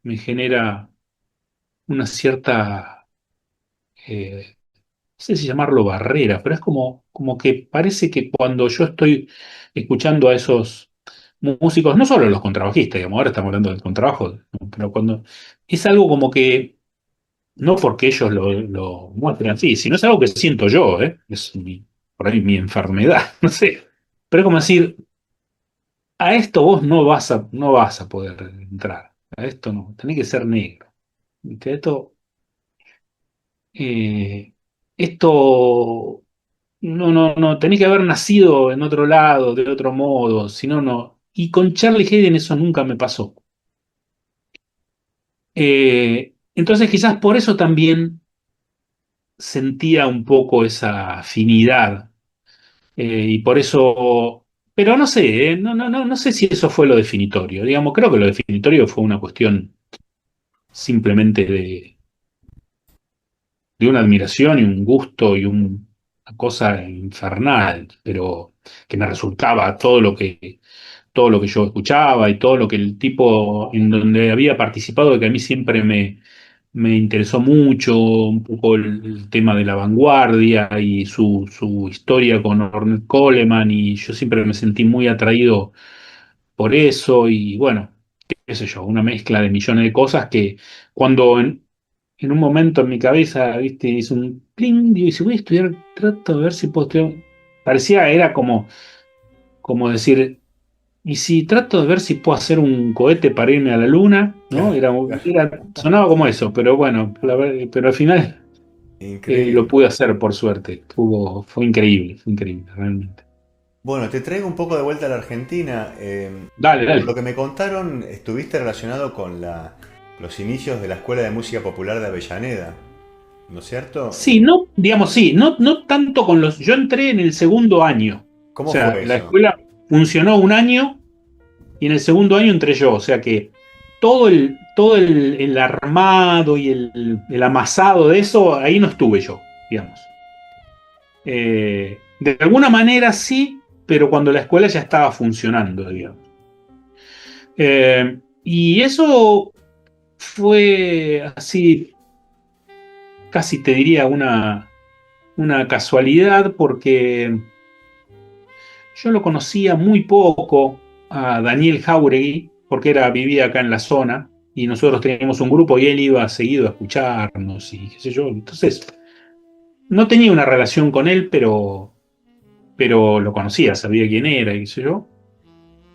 me genera una cierta, no sé si llamarlo barrera, pero es como que parece que cuando yo estoy escuchando a esos músicos, no solo los contrabajistas, digamos, ahora estamos hablando del contrabajo, ¿no? Pero cuando es algo como que, no porque ellos lo muestren así, sino es algo que siento yo, ¿eh? Es por ahí mi enfermedad, no sé. Pero es como decir, a esto vos no vas a poder entrar, a esto no, tenés que ser negro. ¿Viste? Eh, esto no, tenés que haber nacido en otro lado, de otro modo, si no, no. Y con Charlie Hayden eso nunca me pasó. Entonces quizás por eso también sentía un poco esa afinidad. Y por eso, pero no sé, no sé si eso fue lo definitorio. Digamos, creo que lo definitorio fue una cuestión simplemente de una admiración y un gusto y una cosa infernal, pero que me resultaba todo lo que yo escuchaba y todo lo que el tipo en donde había participado, que a mí siempre me interesó mucho, un poco el tema de la vanguardia y su historia con Ornette Coleman, y yo siempre me sentí muy atraído por eso, y bueno, qué sé yo, una mezcla de millones de cosas que cuando en un momento en mi cabeza, viste, hizo un pling, digo, y si voy a estudiar, trato de ver si puedo estudiar. Parecía, era como decir, y si trato de ver si puedo hacer un cohete para irme a la luna, ¿no? Claro, claro. Sonaba como eso, pero bueno, pero al final lo Increíble. pude hacer por suerte. Fue increíble, realmente. Bueno, te traigo un poco de vuelta a la Argentina. Dale, Por lo dale. que me contaron, estuviste relacionado con los inicios de la Escuela de Música Popular de Avellaneda, ¿no es cierto? Sí, no, digamos, sí, no tanto con los. Yo entré en el segundo año. O ¿Cómo sea, fue la eso? escuela funcionó un año y en el segundo año entré yo. O sea que todo el armado y el amasado de eso, ahí no estuve yo, digamos. De alguna manera sí, pero cuando la escuela ya estaba funcionando, digamos. Y eso fue así, casi te diría una casualidad, porque yo lo conocía muy poco a Daniel Jauregui, porque vivía acá en la zona, y nosotros teníamos un grupo y él iba seguido a escucharnos y qué sé yo. Entonces, no tenía una relación con él, pero lo conocía, sabía quién era y qué sé yo.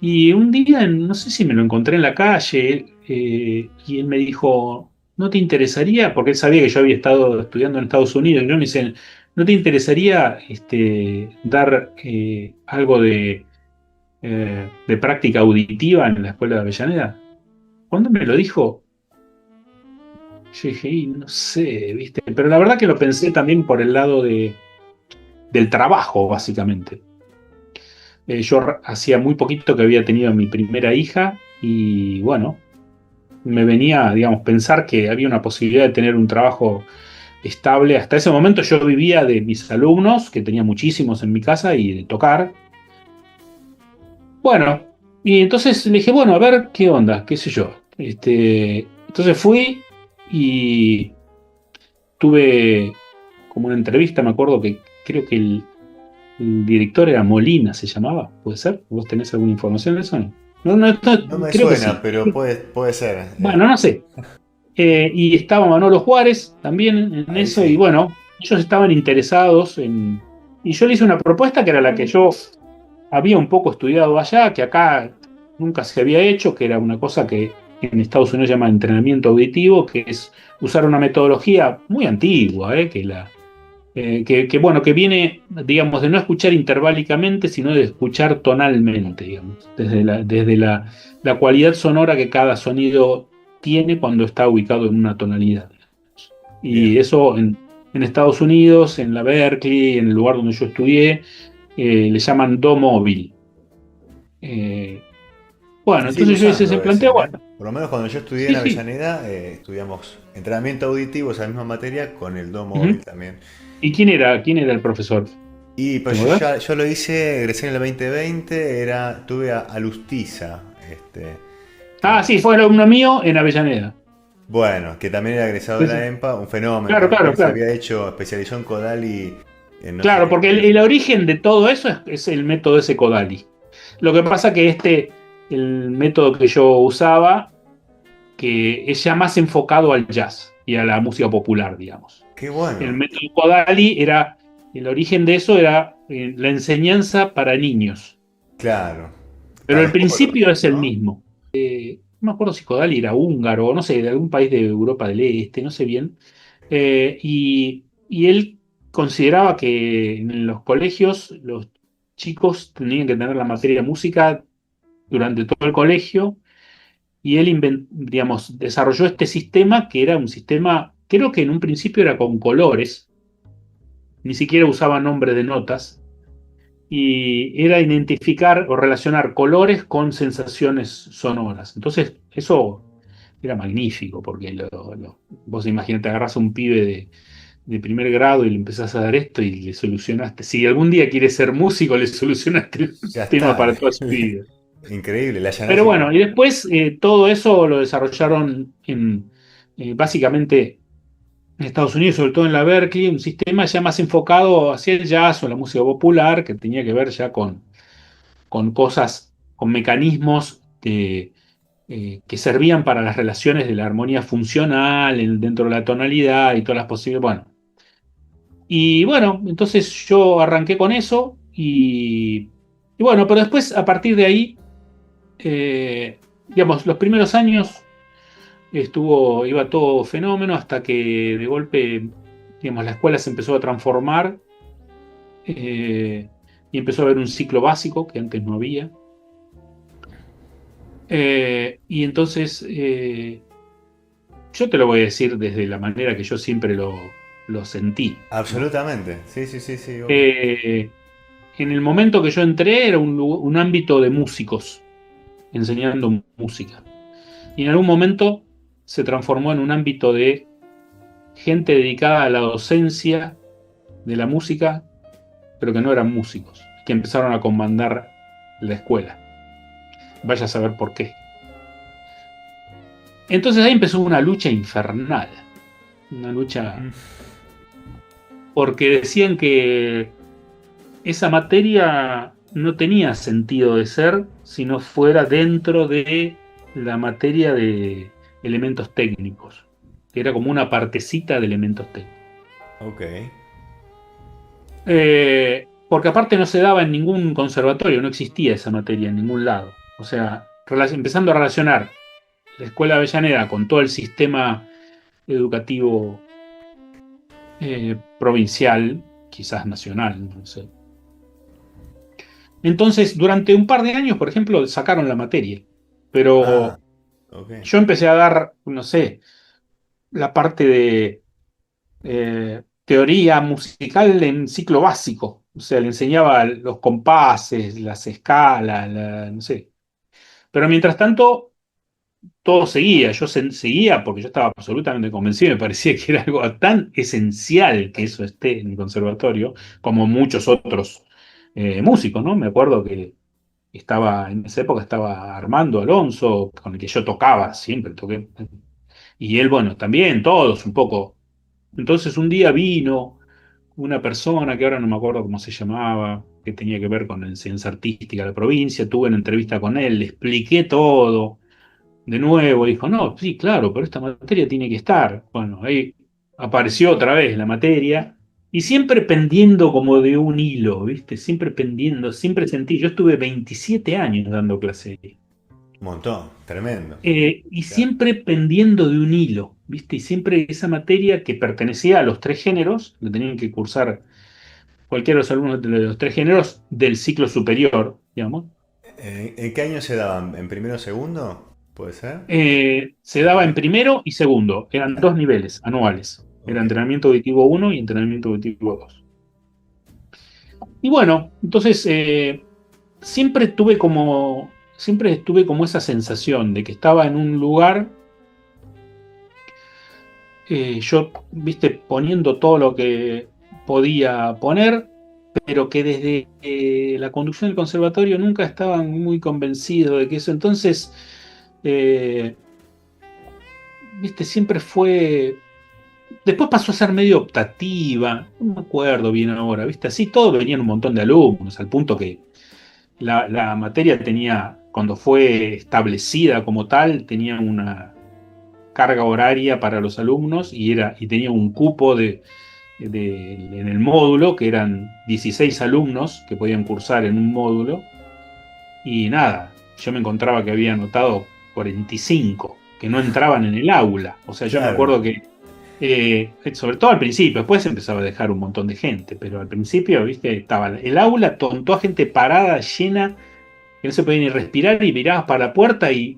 Y un día, no sé si me lo encontré en la calle, y él me dijo, ¿no te interesaría? Porque él sabía que yo había estado estudiando en Estados Unidos, y yo me dice, ¿no te interesaría dar algo de práctica auditiva en la escuela de Avellaneda? Cuando me lo dijo, yo dije, "Y no sé, ¿viste?". Pero la verdad que lo pensé también por el lado del trabajo, básicamente. Yo hacía muy poquito que había tenido a mi primera hija y bueno, me venía, digamos, pensar que había una posibilidad de tener un trabajo estable. Hasta ese momento yo vivía de mis alumnos, que tenía muchísimos en mi casa, y de tocar. Bueno, y entonces le dije, bueno, a ver qué onda, qué sé yo. Entonces fui y tuve como una entrevista, me acuerdo que creo que el director era Molina, se llamaba, ¿puede ser? ¿Vos tenés alguna información de eso? No, no, No me creo que suena, sí. pero puede ser. Bueno, no sé. Y estaba Manolo Juárez también en Ahí eso, y sí. bueno, ellos estaban interesados en. Y yo le hice una propuesta que era la que yo había un poco estudiado allá, que acá nunca se había hecho, que era una cosa que en Estados Unidos se llama entrenamiento auditivo, que es usar una metodología muy antigua, bueno, que viene, digamos, de no escuchar interválicamente, sino de escuchar tonalmente, digamos, desde la cualidad sonora que cada sonido tiene cuando está ubicado en una tonalidad. Bien. Y eso en Estados Unidos, en la Berkeley, en el lugar donde yo estudié, le llaman do móvil. Eh, bueno, Se sigue entonces yo hice ese usando ese, planteo, ¿eh? bueno, Por lo menos cuando yo estudié en sí, sí. Avellaneda, estudiamos entrenamiento auditivo, esa misma materia, con el do móvil Ujú. también. ¿Y quién era el profesor? Y ¿Te pues acordás? yo lo hice, egresé en el 2020, tuve a Lustiza, que, Ah, sí, fue alumno mío en Avellaneda. bueno, que también era egresado de Sí, la sí. EMPA, un fenómeno, Claro, también claro, que se claro. había hecho, especializó en Codali en no sé Claro, qué porque empresa. el origen de todo eso es el método ese Kodali. Lo que pasa que el método que yo usaba, que es ya más enfocado al jazz y a la música popular, digamos. Qué El bueno, método Kodali el origen de eso era la enseñanza para niños, claro. pero Para el los coros, principio es el ¿no? mismo. No me acuerdo si Kodali era húngaro o no sé, de algún país de Europa del Este, no sé bien. Y él consideraba que en los colegios los chicos tenían que tener la materia de música durante todo el colegio y él digamos, desarrolló este sistema que era un sistema, creo que en un principio era con colores, ni siquiera usaba nombre de notas, y era identificar o relacionar colores con sensaciones sonoras. Entonces, eso era magnífico, porque vos imagínate, agarrás a un pibe de primer grado y le empezás a dar esto y le solucionaste. Si algún día quiere ser músico, le solucionaste el Ya tema está. para toda su vida. Increíble, le Pero allanaste el bueno, y camino. después todo eso lo desarrollaron básicamente en Estados Unidos, sobre todo en la Berkeley, un sistema ya más enfocado hacia el jazz o la música popular, que tenía que ver ya con cosas, con mecanismos que servían para las relaciones de la armonía funcional dentro de la tonalidad y todas las posibles. Bueno, y bueno, entonces yo arranqué con eso y bueno, pero después a partir de ahí, digamos, los primeros años iba todo fenómeno hasta que de golpe, digamos, la escuela se empezó a transformar eh, y empezó a haber un ciclo básico que antes no había. Y entonces, yo te lo voy a decir desde la manera que yo siempre lo sentí, ¿no? Absolutamente, sí, sí, sí, sí, obvio. Eh, en el momento que yo entré era un ámbito de músicos, enseñando música. Y en algún momento se transformó en un ámbito de gente dedicada a la docencia de la música, pero que no eran músicos, que empezaron a comandar la escuela. Vaya a saber por qué. Entonces ahí empezó una lucha infernal, una lucha Mm. porque decían que esa materia no tenía sentido de ser si no fuera dentro de la materia de elementos técnicos, que era como una partecita de elementos técnicos. Ok. Porque aparte no se daba en ningún conservatorio, no existía esa materia en ningún lado. O sea, empezando a relacionar la Escuela de Avellaneda con todo el sistema educativo provincial, quizás nacional, no sé. Entonces, durante un par de años, por ejemplo, sacaron la materia, Ah, pero ok. yo empecé a dar, no sé, la parte de teoría musical en ciclo básico. O sea, le enseñaba los compases, las escalas, no sé. Pero mientras tanto, todo seguía. Yo seguía porque yo estaba absolutamente convencido. Me parecía que era algo tan esencial que eso esté en el conservatorio, como muchos otros músicos, ¿no? Me acuerdo que en esa época estaba Armando Alonso, con el que yo tocaba, siempre toqué. Y él, bueno, también, todos un poco. Entonces un día vino una persona que ahora no me acuerdo cómo se llamaba, que tenía que ver con la enseñanza artística de la provincia, tuve una entrevista con él, le expliqué todo. De nuevo, dijo, no, sí, claro, pero esta materia tiene que estar. Bueno, ahí apareció otra vez la materia y siempre pendiendo como de un hilo, ¿viste? Siempre pendiendo, siempre sentí, yo estuve 27 años dando clase Un montón, tremendo. y Claro. siempre pendiendo de un hilo, ¿viste? Y siempre esa materia que pertenecía a los tres géneros, lo tenían que cursar cualquiera de los alumnos de los tres géneros del ciclo superior, digamos. ¿En qué año se daban? ¿En primero o segundo? ¿Puede ser? Se daba en primero y segundo, eran dos niveles anuales. Era Ok. entrenamiento auditivo uno y entrenamiento auditivo 2. Y bueno, entonces siempre estuve como esa sensación de que estaba en un lugar, yo, viste, poniendo todo lo que podía poner, pero que desde la conducción del conservatorio nunca estaban muy convencidos de que eso. Entonces, eh, viste, siempre fue. Después pasó a ser medio optativa, no me acuerdo bien ahora, viste, así todo venían un montón de alumnos, al punto que la materia tenía, cuando fue establecida como tal, tenía una carga horaria para los alumnos y tenía un cupo en el módulo, que eran 16 alumnos que podían cursar en un módulo, y nada, yo me encontraba que había anotado 45 que no entraban en el aula. O sea, yo me Claro. acuerdo que, sobre todo al principio, después se empezaba a dejar un montón de gente, pero al principio, viste, estaba el aula con toda gente parada, llena, que no se podía ni respirar y mirabas para la puerta y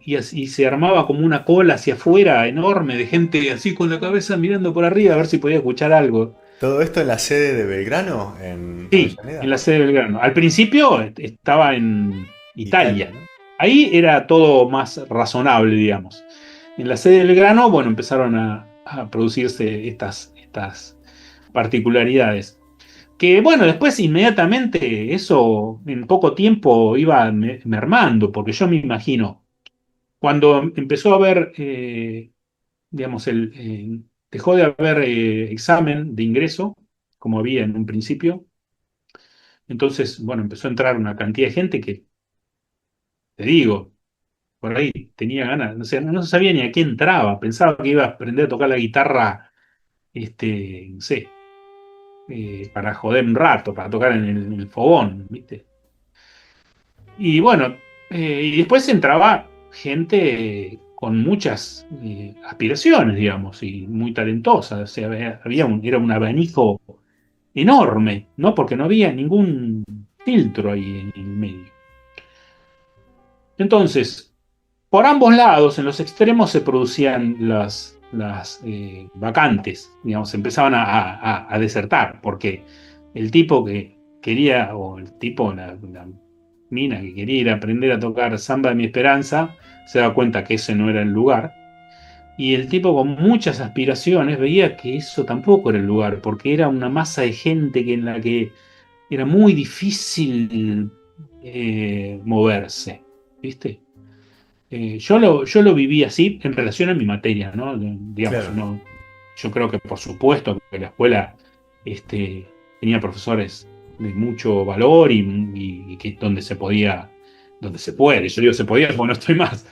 se armaba como una cola hacia afuera enorme de gente así con la cabeza mirando por arriba a ver si podía escuchar algo. ¿Todo esto en la sede de Belgrano, en Sí, en Avellaneda? la sede de Belgrano. Al principio estaba en Italia, Italia. ¿no? Ahí era todo más razonable, digamos. En la sede de Belgrano, bueno, empezaron a producirse estas particularidades. Que bueno, después inmediatamente eso en poco tiempo iba mermando, porque yo me imagino, cuando empezó a haber, digamos, dejó de haber examen de ingreso, como había en un principio. Entonces, bueno, empezó a entrar una cantidad de gente que, te digo, por ahí tenía ganas, no sé, no sabía ni a qué entraba, pensaba que iba a aprender a tocar la guitarra, no sé, para joder un rato, para tocar en el fogón, ¿viste? Y bueno, y después entraba gente con muchas aspiraciones, digamos, y muy talentosa, o sea, era un abanico enorme, ¿no? Porque no había ningún filtro ahí en el medio. Entonces, por ambos lados, en los extremos, se producían las vacantes, digamos, empezaban a desertar, porque el tipo que quería, o el tipo, la mina que quería ir a aprender a tocar Samba de mi Esperanza, se da cuenta que ese no era el lugar, y el tipo con muchas aspiraciones veía que eso tampoco era el lugar, porque era una masa de gente en la que era muy difícil moverse, ¿viste? Yo lo viví así en relación a mi materia, ¿no? Digamos, Claro. no, yo creo que por supuesto que la escuela tenía profesores de mucho valor y que donde se puede, yo digo se podía porque no estoy más.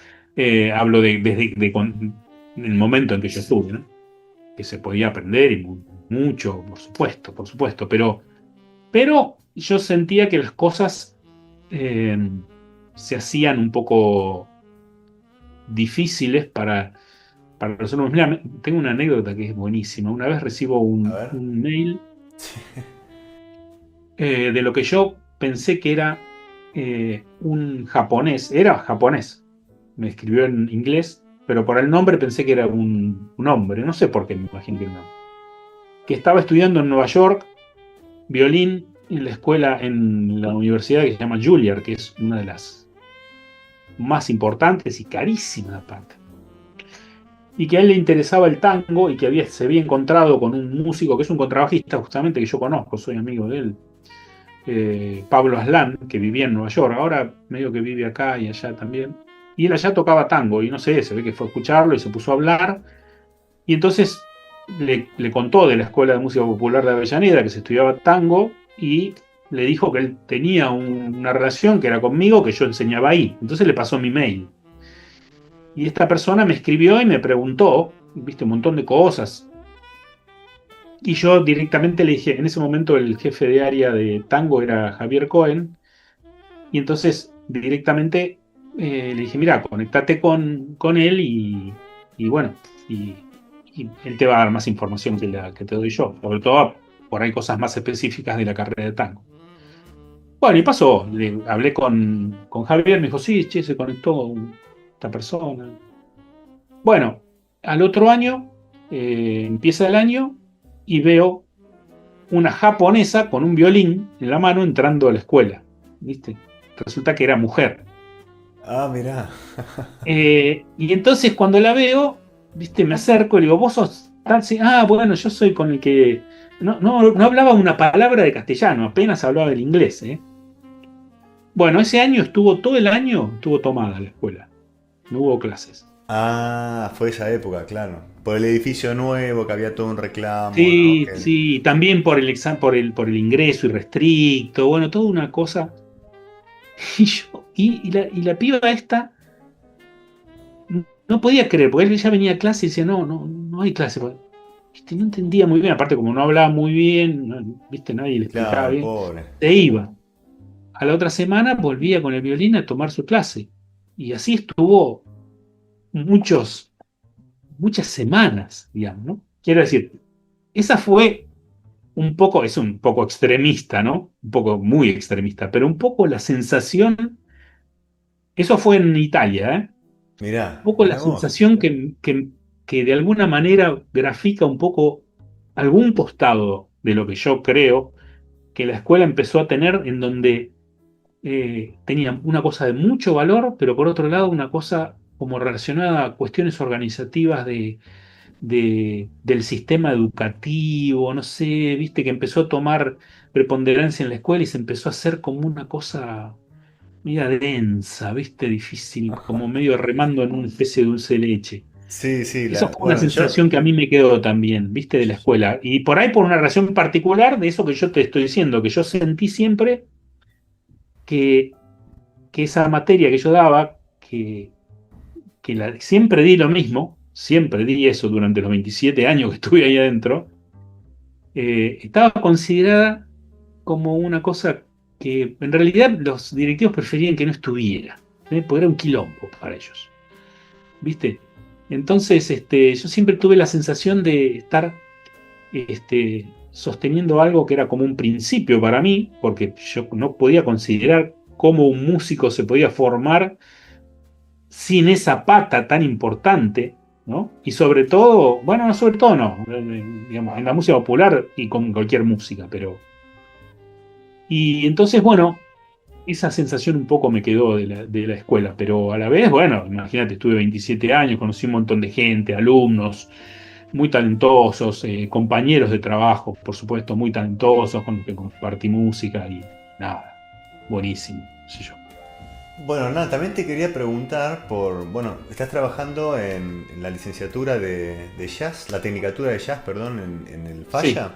Hablo el momento en que yo estuve, ¿no? Que se podía aprender y mucho, por supuesto, pero yo sentía que las cosas eh, se hacían un poco difíciles para los alumnos. Mira, tengo una anécdota que es buenísima. Una vez recibo A un, ver. un mail de lo que yo pensé que era un japonés. Era japonés. Me escribió en inglés, pero por el nombre pensé que era un hombre. No sé por qué me imaginé que era un hombre. Que estaba estudiando en Nueva York violín en la escuela, en la universidad que se llama Juilliard, que es una de las más importantes y carísimas aparte. Y que a él le interesaba el tango y que se había encontrado con un músico que es un contrabajista justamente que yo conozco, soy amigo de él, Pablo Aslan, que vivía en Nueva York, ahora medio que vive acá y allá también. Y él allá tocaba tango y no sé, se ve que fue a escucharlo y se puso a hablar. Y entonces le contó de la Escuela de Música Popular de Avellaneda que se estudiaba tango y le dijo que él tenía una relación que era conmigo, que yo enseñaba ahí. Entonces le pasó mi mail. Y esta persona me escribió y me preguntó, viste, un montón de cosas. Y yo directamente le dije, en ese momento el jefe de área de tango era Javier Cohen, y entonces directamente le dije, mira, conectate con él y bueno, y él te va a dar más información que la que te doy yo, sobre todo por ahí cosas más específicas de la carrera de tango. Bueno, y pasó, hablé con Javier, me dijo, sí, che, se conectó esta persona. Bueno, al otro año, empieza el año y veo una japonesa con un violín en la mano entrando a la escuela, ¿viste? Resulta que era mujer. Ah, mirá. Y entonces cuando la veo, ¿viste? Me acerco y le digo, vos sos tal, sí, ah, bueno, yo soy con el que... No hablaba una palabra de castellano, apenas hablaba el inglés, ¿eh? Bueno, ese año estuvo, todo el año estuvo tomada la escuela, no hubo clases. Ah, fue esa época, claro. Por el edificio nuevo, que había todo un reclamo, ¿no? Sí, sí, también por el examen, por el ingreso irrestricto, bueno, toda una cosa. Y la piba esta no podía creer, porque él ya venía a clase y decía, no hay clase. No entendía muy bien, aparte como no hablaba muy bien, viste, nadie le explicaba Claro, bien, pobre. se iba. A la otra semana volvía con el violín a tomar su clase. Y así estuvo muchas semanas, digamos, ¿no? Quiero decir, esa fue es un poco extremista, ¿no? Un poco muy extremista, pero un poco la sensación, eso fue en Italia, ¿eh? Un Mirá, poco la mirá vos. sensación que de alguna manera grafica un poco algún costado de lo que yo creo que la escuela empezó a tener, en donde tenía una cosa de mucho valor, pero por otro lado una cosa como relacionada a cuestiones organizativas del sistema educativo, no sé, viste, que empezó a tomar preponderancia en la escuela y se empezó a hacer como una cosa media densa, viste, difícil, como medio remando en una especie de dulce de leche. Sí, sí, Eso fue una bueno, sensación que a mí me quedó también, viste, de la escuela. Y por ahí por una razón particular de eso que yo te estoy diciendo, que yo sentí siempre que, que esa materia que yo daba, siempre di lo mismo, siempre di eso durante los 27 años que estuve ahí adentro, estaba considerada como una cosa que en realidad los directivos preferían que no estuviera, porque era un quilombo para ellos, ¿viste? Entonces, yo siempre tuve la sensación de estar sosteniendo algo que era como un principio para mí, porque yo no podía considerar cómo un músico se podía formar sin esa pata tan importante, ¿no? Y sobre todo, bueno, no sobre todo no, digamos, en la música popular y con cualquier música, pero... Y entonces, bueno, esa sensación un poco me quedó de la escuela, pero a la vez, bueno, imagínate, estuve 27 años, conocí un montón de gente, alumnos muy talentosos, compañeros de trabajo, por supuesto, muy talentosos, con los que compartí música y nada, buenísimo, qué sé yo. Bueno, nada, también te quería preguntar por, bueno, estás trabajando en la licenciatura de jazz, la tecnicatura de jazz, perdón, en el Sí, Falla,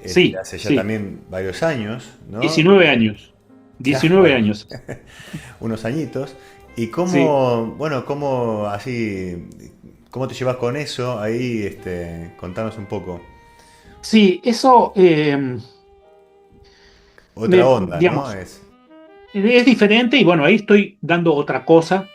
sí, hace ya sí, también varios años, ¿no? 19 años, Claro, 19 bueno, años. unos añitos. ¿Y Sí, cómo, bueno, cómo así, cómo te llevas con eso? Ahí, contanos un poco. sí, eso, Otra onda, ¿no? digamos, es diferente y bueno, ahí estoy dando otra cosa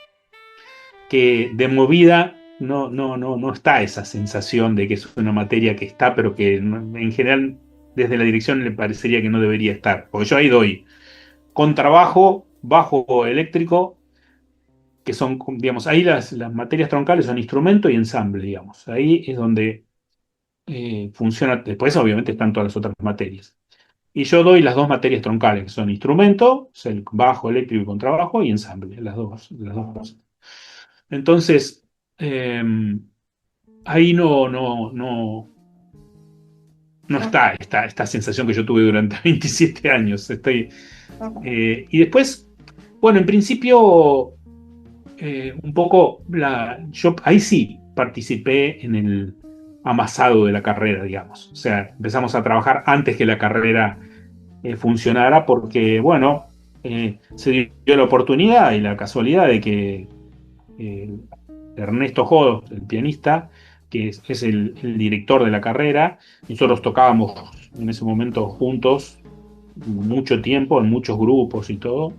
que de movida no está esa sensación de que es una materia que está, pero que en general desde la dirección le parecería que no debería estar. Porque yo ahí doy contrabajo, bajo eléctrico, que son, digamos, ahí las materias troncales son instrumento y ensamble, digamos. Ahí es donde funciona, después obviamente están todas las otras materias. Y yo doy las dos materias troncales, que son instrumento, es el bajo eléctrico y contrabajo, y ensamble, las dos cosas. Entonces, eh, ahí no está esta sensación que yo tuve durante 27 años. Y después, bueno, en principio, un poco, yo ahí sí participé en el amasado de la carrera, digamos. O sea, empezamos a trabajar antes que la carrera funcionara porque, bueno, se dio la oportunidad y la casualidad de que eh, Ernesto Jodos, el pianista, que es el director de la carrera. Nosotros tocábamos en ese momento juntos mucho tiempo, en muchos grupos y todo.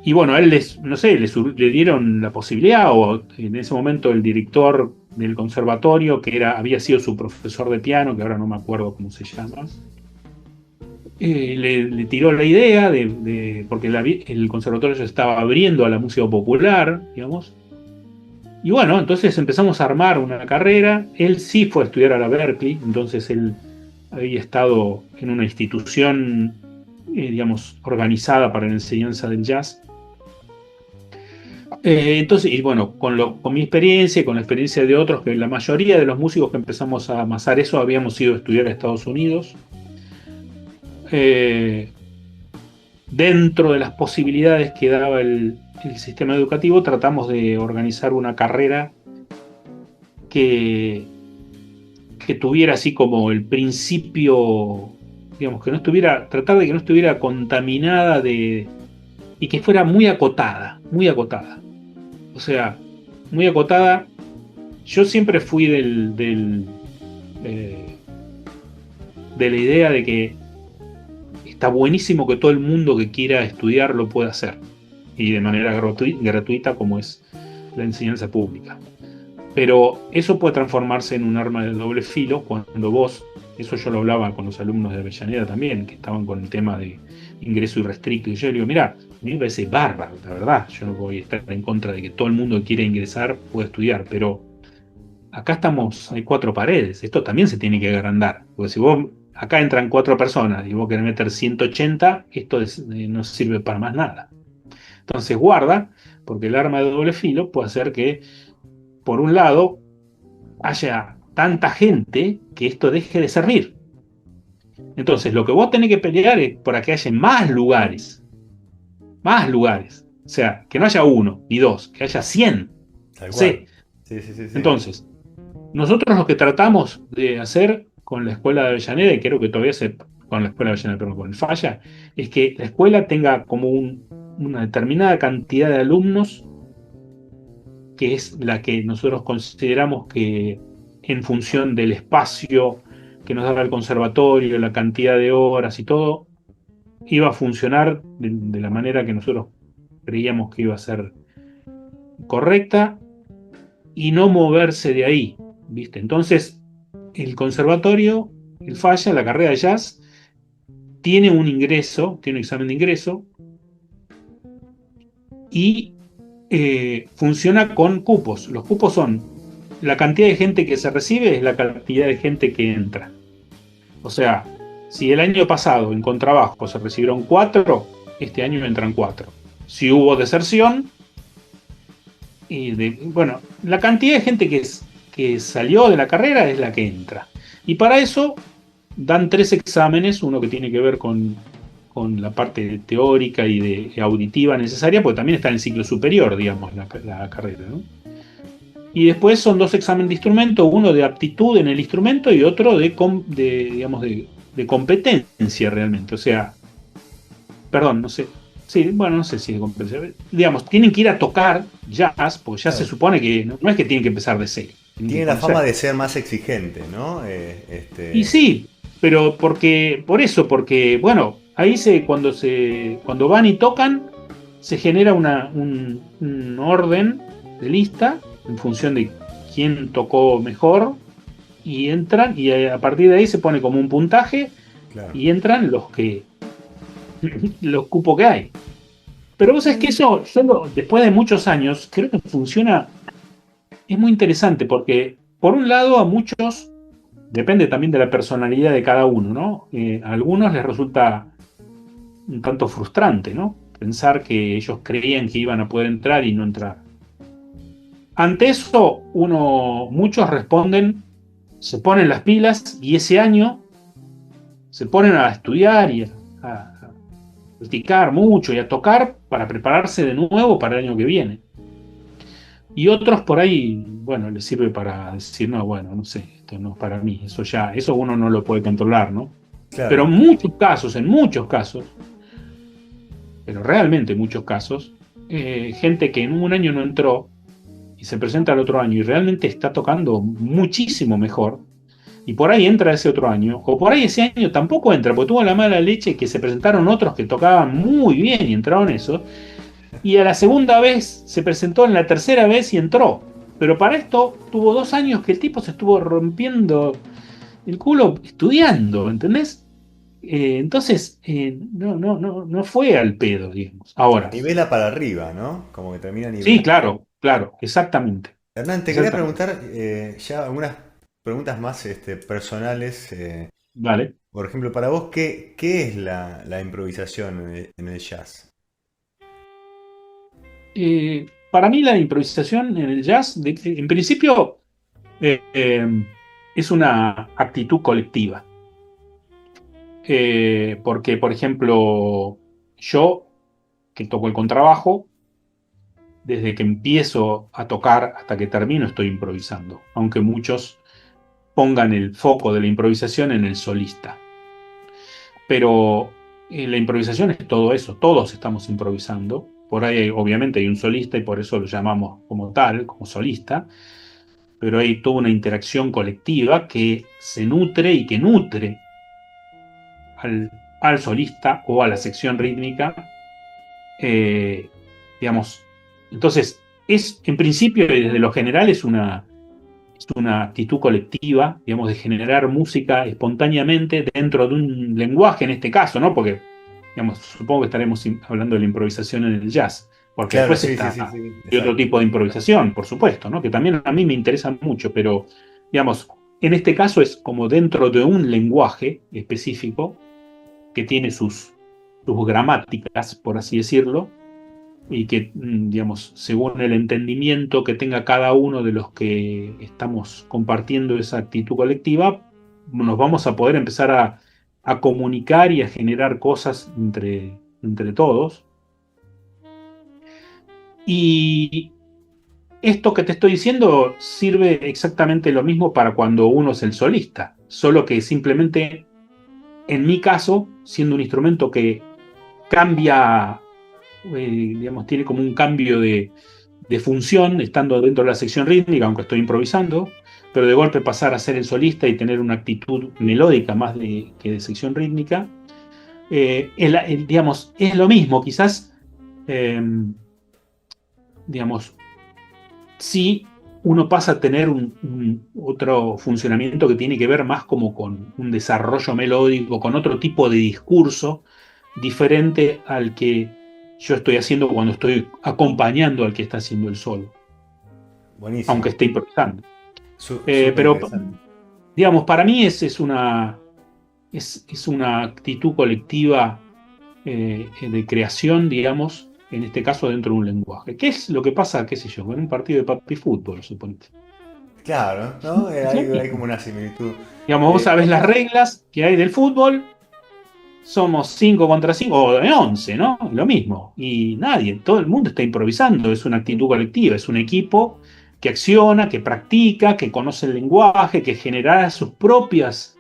Y bueno, a él no sé, le dieron la posibilidad, o en ese momento el director del conservatorio, que había sido su profesor de piano, que ahora no me acuerdo cómo se llama, le tiró la idea porque el conservatorio se estaba abriendo a la música popular, digamos, Y bueno, entonces empezamos a armar una carrera. Él sí fue a estudiar a la Berkeley, entonces él había estado en una institución, digamos, organizada para la enseñanza del jazz. Entonces, y bueno, con mi experiencia y con la experiencia de otros, que la mayoría de los músicos que empezamos a amasar eso habíamos ido a estudiar a Estados Unidos. Eh, Dentro de las posibilidades que daba el sistema educativo, tratamos de organizar una carrera que, que tuviera así como el principio, digamos, que no estuviera, tratar de que no estuviera contaminada y que fuera muy acotada, muy acotada. O sea, muy acotada. Yo siempre fui eh, de la idea de que está buenísimo que todo el mundo que quiera estudiar lo pueda hacer, y de manera gratuita como es la enseñanza pública. Pero eso puede transformarse en un arma de doble filo cuando vos, eso yo lo hablaba con los alumnos de Avellaneda también, que estaban con el tema de ingreso irrestricto, y yo le digo, mira, a mí me parece bárbaro, la verdad, yo no voy a estar en contra de que todo el mundo que quiera ingresar pueda estudiar, pero acá estamos, hay cuatro paredes, esto también se tiene que agrandar, porque si vos, acá entran cuatro personas y vos querés meter 180, esto no sirve para más nada. Entonces guarda, porque el arma de doble filo puede hacer que, por un lado, haya tanta gente que esto deje de servir. Entonces, lo que vos tenés que pelear es para que haya más lugares, más lugares. O sea, que no haya uno ni dos, que haya 100. Tal cual. Sí. Sí, sí, sí, sí. Entonces, nosotros lo que tratamos de hacer con la escuela de Avellaneda, y creo que todavía se, con la escuela de Avellaneda, pero con el Falla, es que la escuela tenga como una determinada cantidad de alumnos, que es la que nosotros consideramos que, en función del espacio que nos daba el conservatorio, la cantidad de horas y todo, iba a funcionar de la manera que nosotros creíamos que iba a ser correcta, y no moverse de ahí, ¿viste? Entonces, el conservatorio, el Falla, la carrera de jazz, tiene un ingreso, tiene un examen de ingreso, y funciona con cupos. Los cupos son la cantidad de gente que se recibe, es la cantidad de gente que entra. O sea, si el año pasado en contrabajo se recibieron cuatro, este año entran cuatro. Si hubo deserción, bueno, la cantidad de gente que salió de la carrera es la que entra. Y para eso dan tres exámenes, uno que tiene que ver con la parte teórica y de auditiva necesaria, porque también está en el ciclo superior, digamos, la carrera, ¿no? Y después son dos exámenes de instrumento, uno de aptitud en el instrumento y otro digamos, de competencia realmente. O sea, perdón, no sé. Sí, bueno, no sé si de competencia. Digamos, tienen que ir a tocar jazz, porque ya se Claro. supone que no es que tienen que empezar de cero, tienen que Tiene la fama conocer. de ser más exigente, ¿no? Y sí, pero por eso, porque, bueno, ahí cuando van y tocan, se genera un orden de lista en función de quién tocó mejor, y entran, y a partir de ahí se pone como un puntaje, Claro. y entran los cupos que hay. Pero vos sabés que eso, solo después de muchos años, creo que funciona, es muy interesante, porque por un lado a muchos, depende también de la personalidad de cada uno, ¿no? A algunos les resulta un tanto frustrante, ¿no? Pensar que ellos creían que iban a poder entrar y no entrar. Ante eso, muchos responden, se ponen las pilas, y ese año se ponen a estudiar y a practicar mucho y a tocar para prepararse de nuevo para el año que viene. Y otros por ahí, bueno, les sirve para decir, no, bueno, no sé, esto no es para mí, eso uno no lo puede controlar, ¿no? Pero Claro. en muchos casos, pero realmente en muchos casos, gente que en un año no entró y se presenta al otro año y realmente está tocando muchísimo mejor, y por ahí entra ese otro año, o por ahí ese año tampoco entra, porque tuvo la mala leche que se presentaron otros que tocaban muy bien y entraron eso, y a la segunda vez se presentó en la tercera vez y entró. Pero para esto tuvo 2 años que el tipo se estuvo rompiendo el culo estudiando, ¿entendés? Entonces, no fue al pedo, digamos. Claro, Ahora, nivela para arriba, ¿no? Como que termina sí, nivelando. claro, claro, exactamente. Hernán, te quería Exactamente. preguntar ya algunas preguntas más personales. Vale. Por ejemplo, para vos, ¿qué es la improvisación en el jazz? Para mí la improvisación en el jazz, en principio, eh, eh, es una actitud colectiva. Porque, por ejemplo, yo que toco el contrabajo, desde que empiezo a tocar hasta que termino estoy improvisando, aunque muchos pongan el foco de la improvisación en el solista. Pero la improvisación es todo eso, todos estamos improvisando. Por ahí obviamente hay un solista y por eso lo llamamos como tal, como solista, pero hay toda una interacción colectiva que se nutre y que nutre al solista o a la sección rítmica, eh, digamos. Entonces, en principio y desde lo general es una actitud colectiva, digamos, de generar música espontáneamente dentro de un lenguaje en este caso, ¿no? Porque, digamos, supongo que estaremos hablando de la improvisación en el jazz, porque Claro, después sí, sí, está sí, sí, hay otro exacto. tipo de improvisación, por supuesto, ¿no? Que también a mí me interesa mucho, pero, digamos, en este caso es como dentro de un lenguaje específico que tiene sus gramáticas, por así decirlo, y que, digamos, según el entendimiento que tenga cada uno de los que estamos compartiendo esa actitud colectiva, nos vamos a poder empezar a comunicar y a generar cosas entre todos. Y esto que te estoy diciendo sirve exactamente lo mismo para cuando uno es el solista, solo que simplemente, en mi caso, siendo un instrumento que cambia, digamos, tiene como un cambio de función, estando dentro de la sección rítmica, aunque estoy improvisando, pero de golpe pasar a ser el solista y tener una actitud melódica más que de sección rítmica, digamos, es lo mismo, quizás, eh, digamos, sí uno pasa a tener otro funcionamiento que tiene que ver más como con un desarrollo melódico, con otro tipo de discurso diferente al que yo estoy haciendo cuando estoy acompañando al que está haciendo el solo, aunque Buenísimo. esté improvisando. Súper Pero, interesante. digamos, para mí es una actitud colectiva de creación, digamos, en este caso dentro de un lenguaje. ¿Qué es lo que pasa, qué sé yo, con un partido de papi fútbol, suponete? Claro, ¿no? Es lo Hay como mismo. una similitud. Digamos, vos sabés las Otra, reglas que hay del fútbol, somos 5 contra 5 o de 11, ¿no? Lo mismo. Y nadie, todo el mundo está improvisando, es una actitud colectiva, es un equipo que acciona, que practica, que conoce el lenguaje, que genera sus propias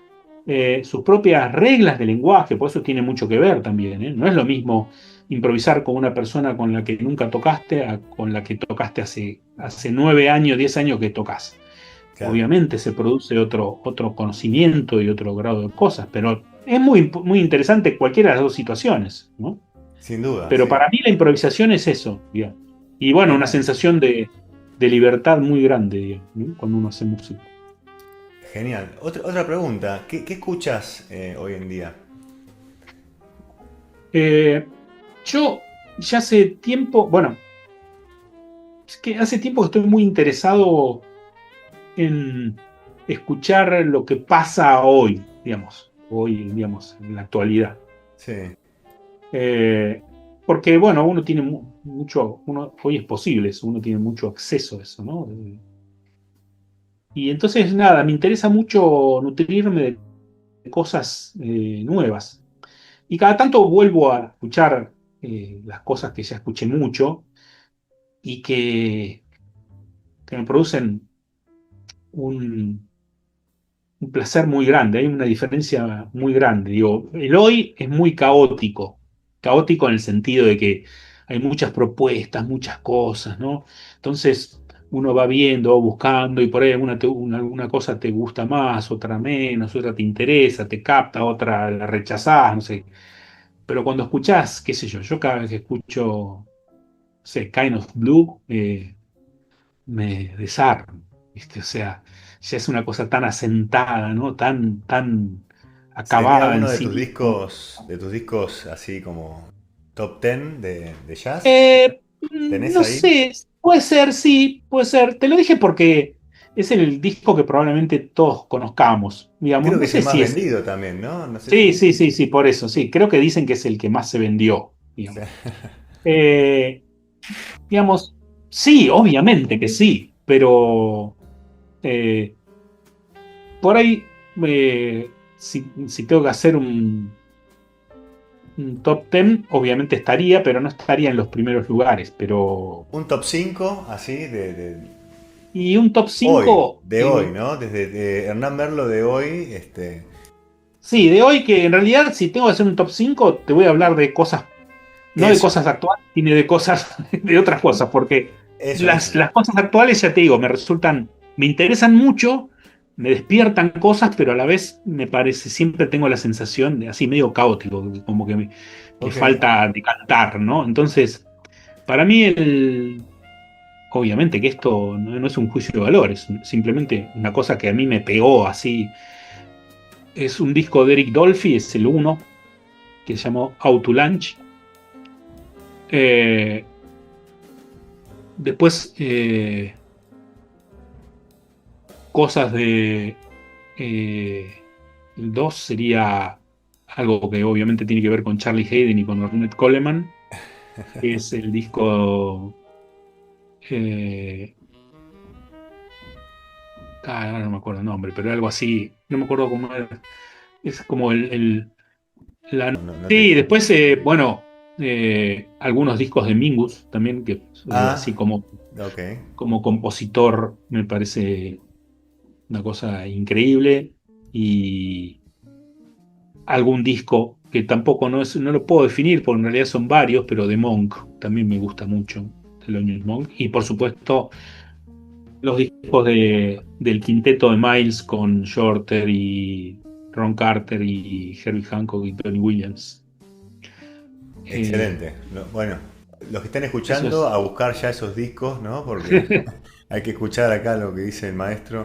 reglas de lenguaje, por eso tiene mucho que ver también, ¿eh? No es lo mismo improvisar con una persona con la que nunca tocaste a con la que tocaste hace 9 años, 10 años que tocas. claro, Obviamente se produce otro conocimiento y otro grado de cosas, pero es muy interesante cualquiera de las dos situaciones, ¿no? sin duda, Pero sí. para mí la improvisación es eso, digamos. Y bueno, una Genial, sensación de libertad muy grande, digamos, ¿no? Cuando uno hace música. genial. Otra pregunta, ¿qué escuchas hoy en día? Eh, yo ya hace tiempo, bueno, es que hace tiempo que estoy muy interesado en escuchar lo que pasa hoy, digamos, en la actualidad. Sí, Eh, Porque, bueno, uno tiene hoy es posible eso, uno tiene mucho acceso a eso, ¿no? Y entonces, nada, me interesa mucho nutrirme de cosas nuevas. Y cada tanto vuelvo a escuchar las cosas que ya escuché mucho y que me producen un, un placer muy grande, hay una diferencia muy grande. Digo, el hoy es muy caótico, caótico en el sentido de que hay muchas propuestas, muchas cosas, ¿no? Entonces uno va viendo, buscando y por ahí alguna cosa te gusta más, otra menos, otra te interesa, te capta, otra la rechazás, no sé. Pero cuando escuchás, qué sé yo, yo cada vez que escucho, no sé, Kind of Blue, me desarmo, ¿viste? O sea, ya es una cosa tan asentada, ¿no? Tan ¿sería acabada en uno sí mismo. de tus discos así como top 10 de jazz? Eh, ¿Tenés no ahí? sé, Puede ser, sí, puede ser. Te lo dije porque es el disco que probablemente todos conozcamos. Digamos, Creo que no es el sé más si es. vendido también, ¿no? No sé Sí, si... sí, sí, sí, por eso, sí. Creo que dicen que es el que más se vendió, Sí. digamos. Eh, digamos, sí, obviamente que sí, pero eh, por ahí, si tengo que hacer un top 10, obviamente estaría, pero no estaría en los primeros lugares. Un top 5 así, Y un top hoy, 5. de hoy, ¿no? Desde Hernán Merlo de hoy, este... Sí, de hoy que en realidad si tengo que hacer un top 5 te voy a hablar de cosas, no de Eso, cosas actuales, sino de cosas, de otras cosas, porque eso. las cosas actuales, ya te digo, me interesan mucho, me despiertan cosas, pero a la vez me parece, siempre tengo la sensación de así medio caótico, como que Ok. falta decantar, ¿no? Entonces, para mí obviamente que esto no es un juicio de valores, simplemente una cosa que a mí me pegó así. Es un disco de Eric Dolphy, es el uno que se llamó Out to Lunch. Eh, después, cosas de. El 2 sería algo que obviamente tiene que ver con Charlie Hayden y con Ornette Coleman, que es el disco. eh, ahora no me acuerdo el nombre, pero algo así. No me acuerdo cómo era. Es como la- No Sí, te... después, bueno, algunos discos de Mingus también, que así Ah, como ok. compositor me parece una cosa increíble y algún disco que tampoco no lo puedo definir porque en realidad son varios, pero de Monk también me gusta mucho, Thelonious Monk y por supuesto los discos del quinteto de Miles con Shorter y Ron Carter y Herbie Hancock y Tony Williams. Eh, Excelente. Bueno, los que están eso escuchando, es. a buscar ya esos discos, ¿no? Porque hay que escuchar acá lo que dice el maestro.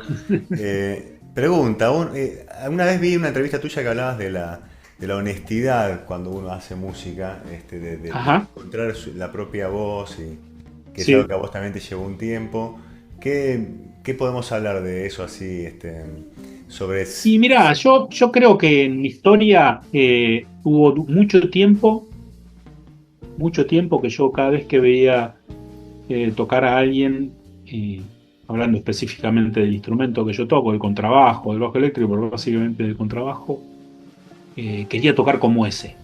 Pregunta, una vez vi una entrevista tuya que hablabas de la honestidad cuando uno hace música, de Ajá, encontrar la propia voz, y que es algo sí. que a vos también te llevó un tiempo. ¿Qué podemos hablar de eso así, sobre... Y mira, yo creo que en mi historia hubo mucho tiempo que yo cada vez que veía tocar a alguien, hablando específicamente del instrumento que yo toco, el contrabajo, el bajo eléctrico, pero básicamente del contrabajo, quería tocar como ese.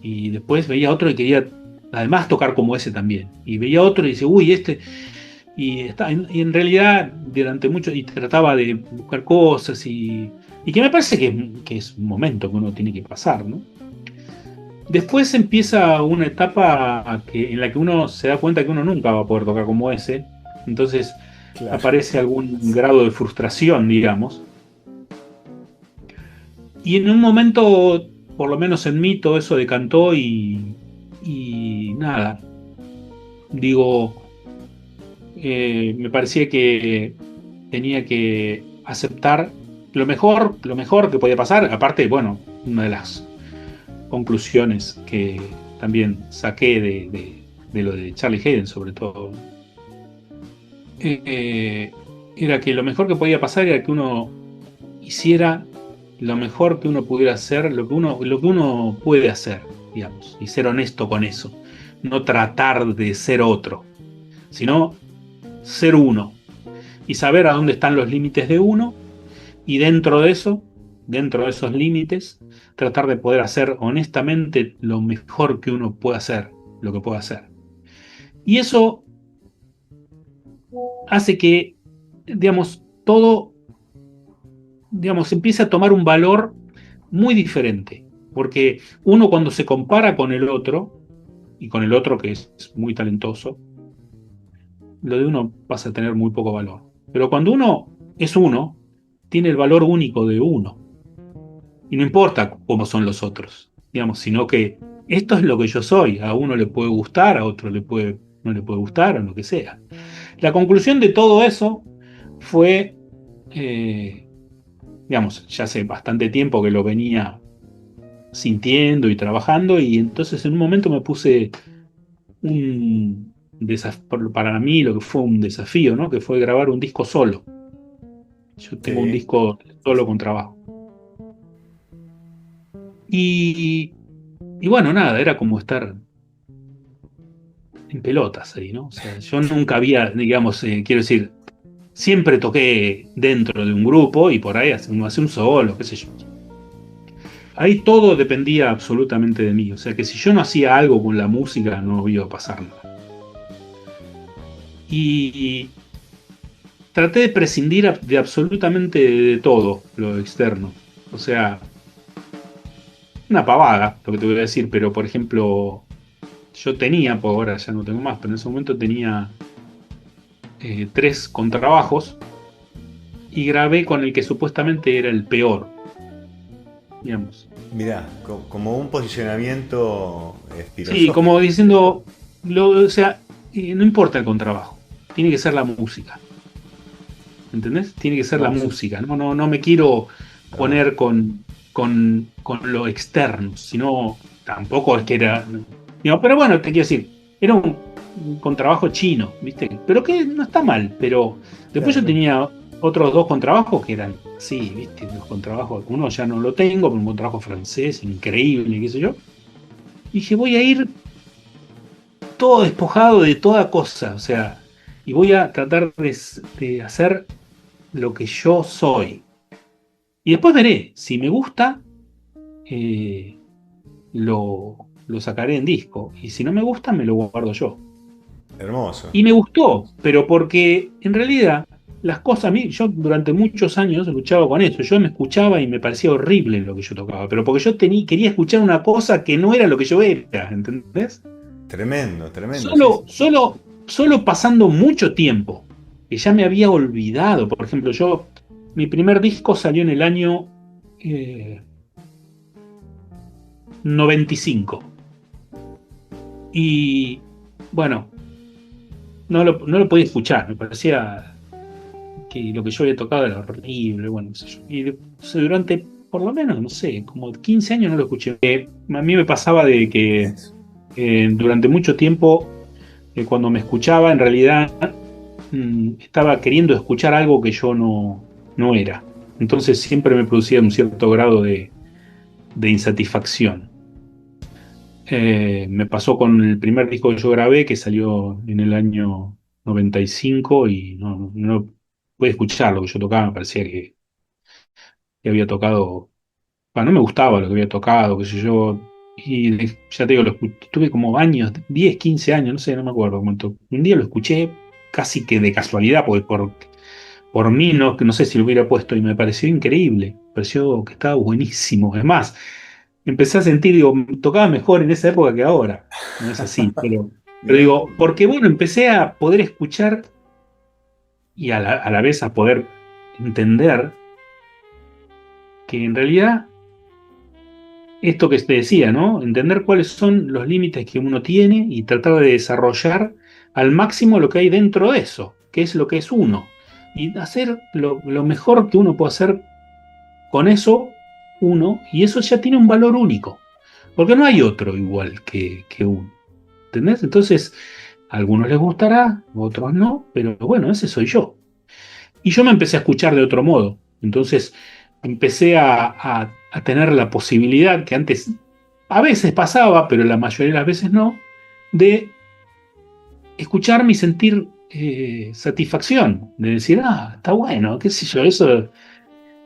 Y después veía otro y quería además tocar como ese también. Y veía otro y dice, uy, este. Y en realidad, durante mucho, y trataba de buscar cosas y que me parece que es un momento que uno tiene que pasar, ¿no? Después empieza una etapa en la que uno se da cuenta que uno nunca va a poder tocar como ese. Entonces Claro. aparece algún grado de frustración, digamos. Y en un momento, por lo menos en mí, todo eso decantó y nada. Digo, me parecía que tenía que aceptar lo mejor que podía pasar. Aparte, bueno, una de las conclusiones que también saqué de lo de Charlie Hayden, sobre todo, era que lo mejor que podía pasar era que uno hiciera lo mejor que uno pudiera hacer, lo que uno puede hacer, digamos, y ser honesto con eso. No tratar de ser otro, sino ser uno y saber a dónde están los límites de uno y dentro de esos límites, tratar de poder hacer honestamente lo mejor que uno puede hacer, lo que puede hacer. Y eso hace que, digamos, todo, digamos, empiece a tomar un valor muy diferente, porque uno cuando se compara con el otro, y con el otro que es muy talentoso, lo de uno pasa a tener muy poco valor. Pero cuando uno es uno, tiene el valor único de uno. Y no importa cómo son los otros, digamos, sino que esto es lo que yo soy. A uno le puede gustar, a otro no le puede gustar, o lo que sea. La conclusión de todo eso fue, eh, digamos, ya hace bastante tiempo que lo venía sintiendo y trabajando, y entonces en un momento me puse un, para mí lo que fue un desafío, ¿no? Que fue grabar un disco solo. Yo tengo un Sí. disco solo con trabajo. Y, y bueno, nada, era como estar en pelotas ahí, ¿no? O sea, yo nunca había, digamos, quiero decir, siempre toqué dentro de un grupo y por ahí uno hace un solo, qué sé yo. Ahí todo dependía absolutamente de mí. O sea que si yo no hacía algo con la música, no iba a pasar nada. Y traté de prescindir de absolutamente de todo lo externo. O sea, una pavada, lo que te voy a decir, pero por ejemplo, yo tenía, pues ahora ya no tengo más, pero en ese momento tenía 3 contrabajos y grabé con el que supuestamente era el peor, digamos. Mirá, como un posicionamiento Sí, filosófico. como diciendo, o sea, no importa el contrabajo, tiene que ser la música, ¿entendés? Tiene que ser la Hermoso. música, no, no, no me quiero Hermoso. poner con lo externo, sino tampoco es que era, no, pero bueno, te quiero decir, era un contrabajo chino, ¿viste? Pero que no está mal, pero después Claro, yo claro. tenía otros 2 contrabajos que eran, sí, ¿viste? Los contrabajos, uno ya no lo tengo, pero un contrabajo francés, increíble, qué sé yo. Y dije, voy a ir todo despojado de toda cosa, o sea, y voy a tratar de hacer lo que yo soy. Y después veré, si me gusta, eh, lo sacaré en disco, y si no me gusta, me lo guardo yo. Hermoso. Y me gustó, pero porque en realidad las cosas, a mí, yo durante muchos años luchaba con eso, yo me escuchaba y me parecía horrible lo que yo tocaba, pero porque yo quería escuchar una cosa que no era lo que yo era, ¿entendés? Tremendo, tremendo, sí, Solo, sí. solo, solo pasando mucho tiempo, que ya me había olvidado. Por ejemplo, mi primer disco salió en el año eh, 95. Y bueno, no lo podía escuchar, me parecía que lo que yo había tocado era horrible, bueno, qué sé yo. Y durante, por lo menos, no sé, como 15 años no lo escuché. A mí me pasaba de que Eso. durante mucho tiempo, cuando me escuchaba, en realidad estaba queriendo escuchar algo que yo no era. Entonces siempre me producía un cierto grado de insatisfacción. Me pasó con el primer disco que yo grabé, que salió en el año 95 y no pude escuchar lo que yo tocaba, me parecía que había tocado, bueno, no me gustaba lo que había tocado, qué sé yo, y ya te digo, tuve como años, 10 15 años, no sé, no me acuerdo cuánto. Un día lo escuché casi que de casualidad, porque por mí no, que no sé si lo hubiera puesto y me pareció increíble, me pareció que estaba buenísimo. Es más, empecé a sentir, digo, tocaba mejor en esa época que ahora. No es así, pero Mirá. digo, porque bueno, empecé a poder escuchar y a la vez a poder entender que en realidad esto que te decía, ¿no? Entender cuáles son los límites que uno tiene y tratar de desarrollar al máximo lo que hay dentro de eso, que es lo que es uno. Y hacer lo mejor que uno puede hacer con eso, uno, y eso ya tiene un valor único, porque no hay otro igual que uno. ¿Entendés? Entonces, a algunos les gustará, a otros no, pero bueno, ese soy yo. Y yo me empecé a escuchar de otro modo. Entonces, empecé a tener la posibilidad, que antes a veces pasaba, pero la mayoría de las veces no, de escucharme y sentir satisfacción, de decir, está bueno, qué sé yo, eso.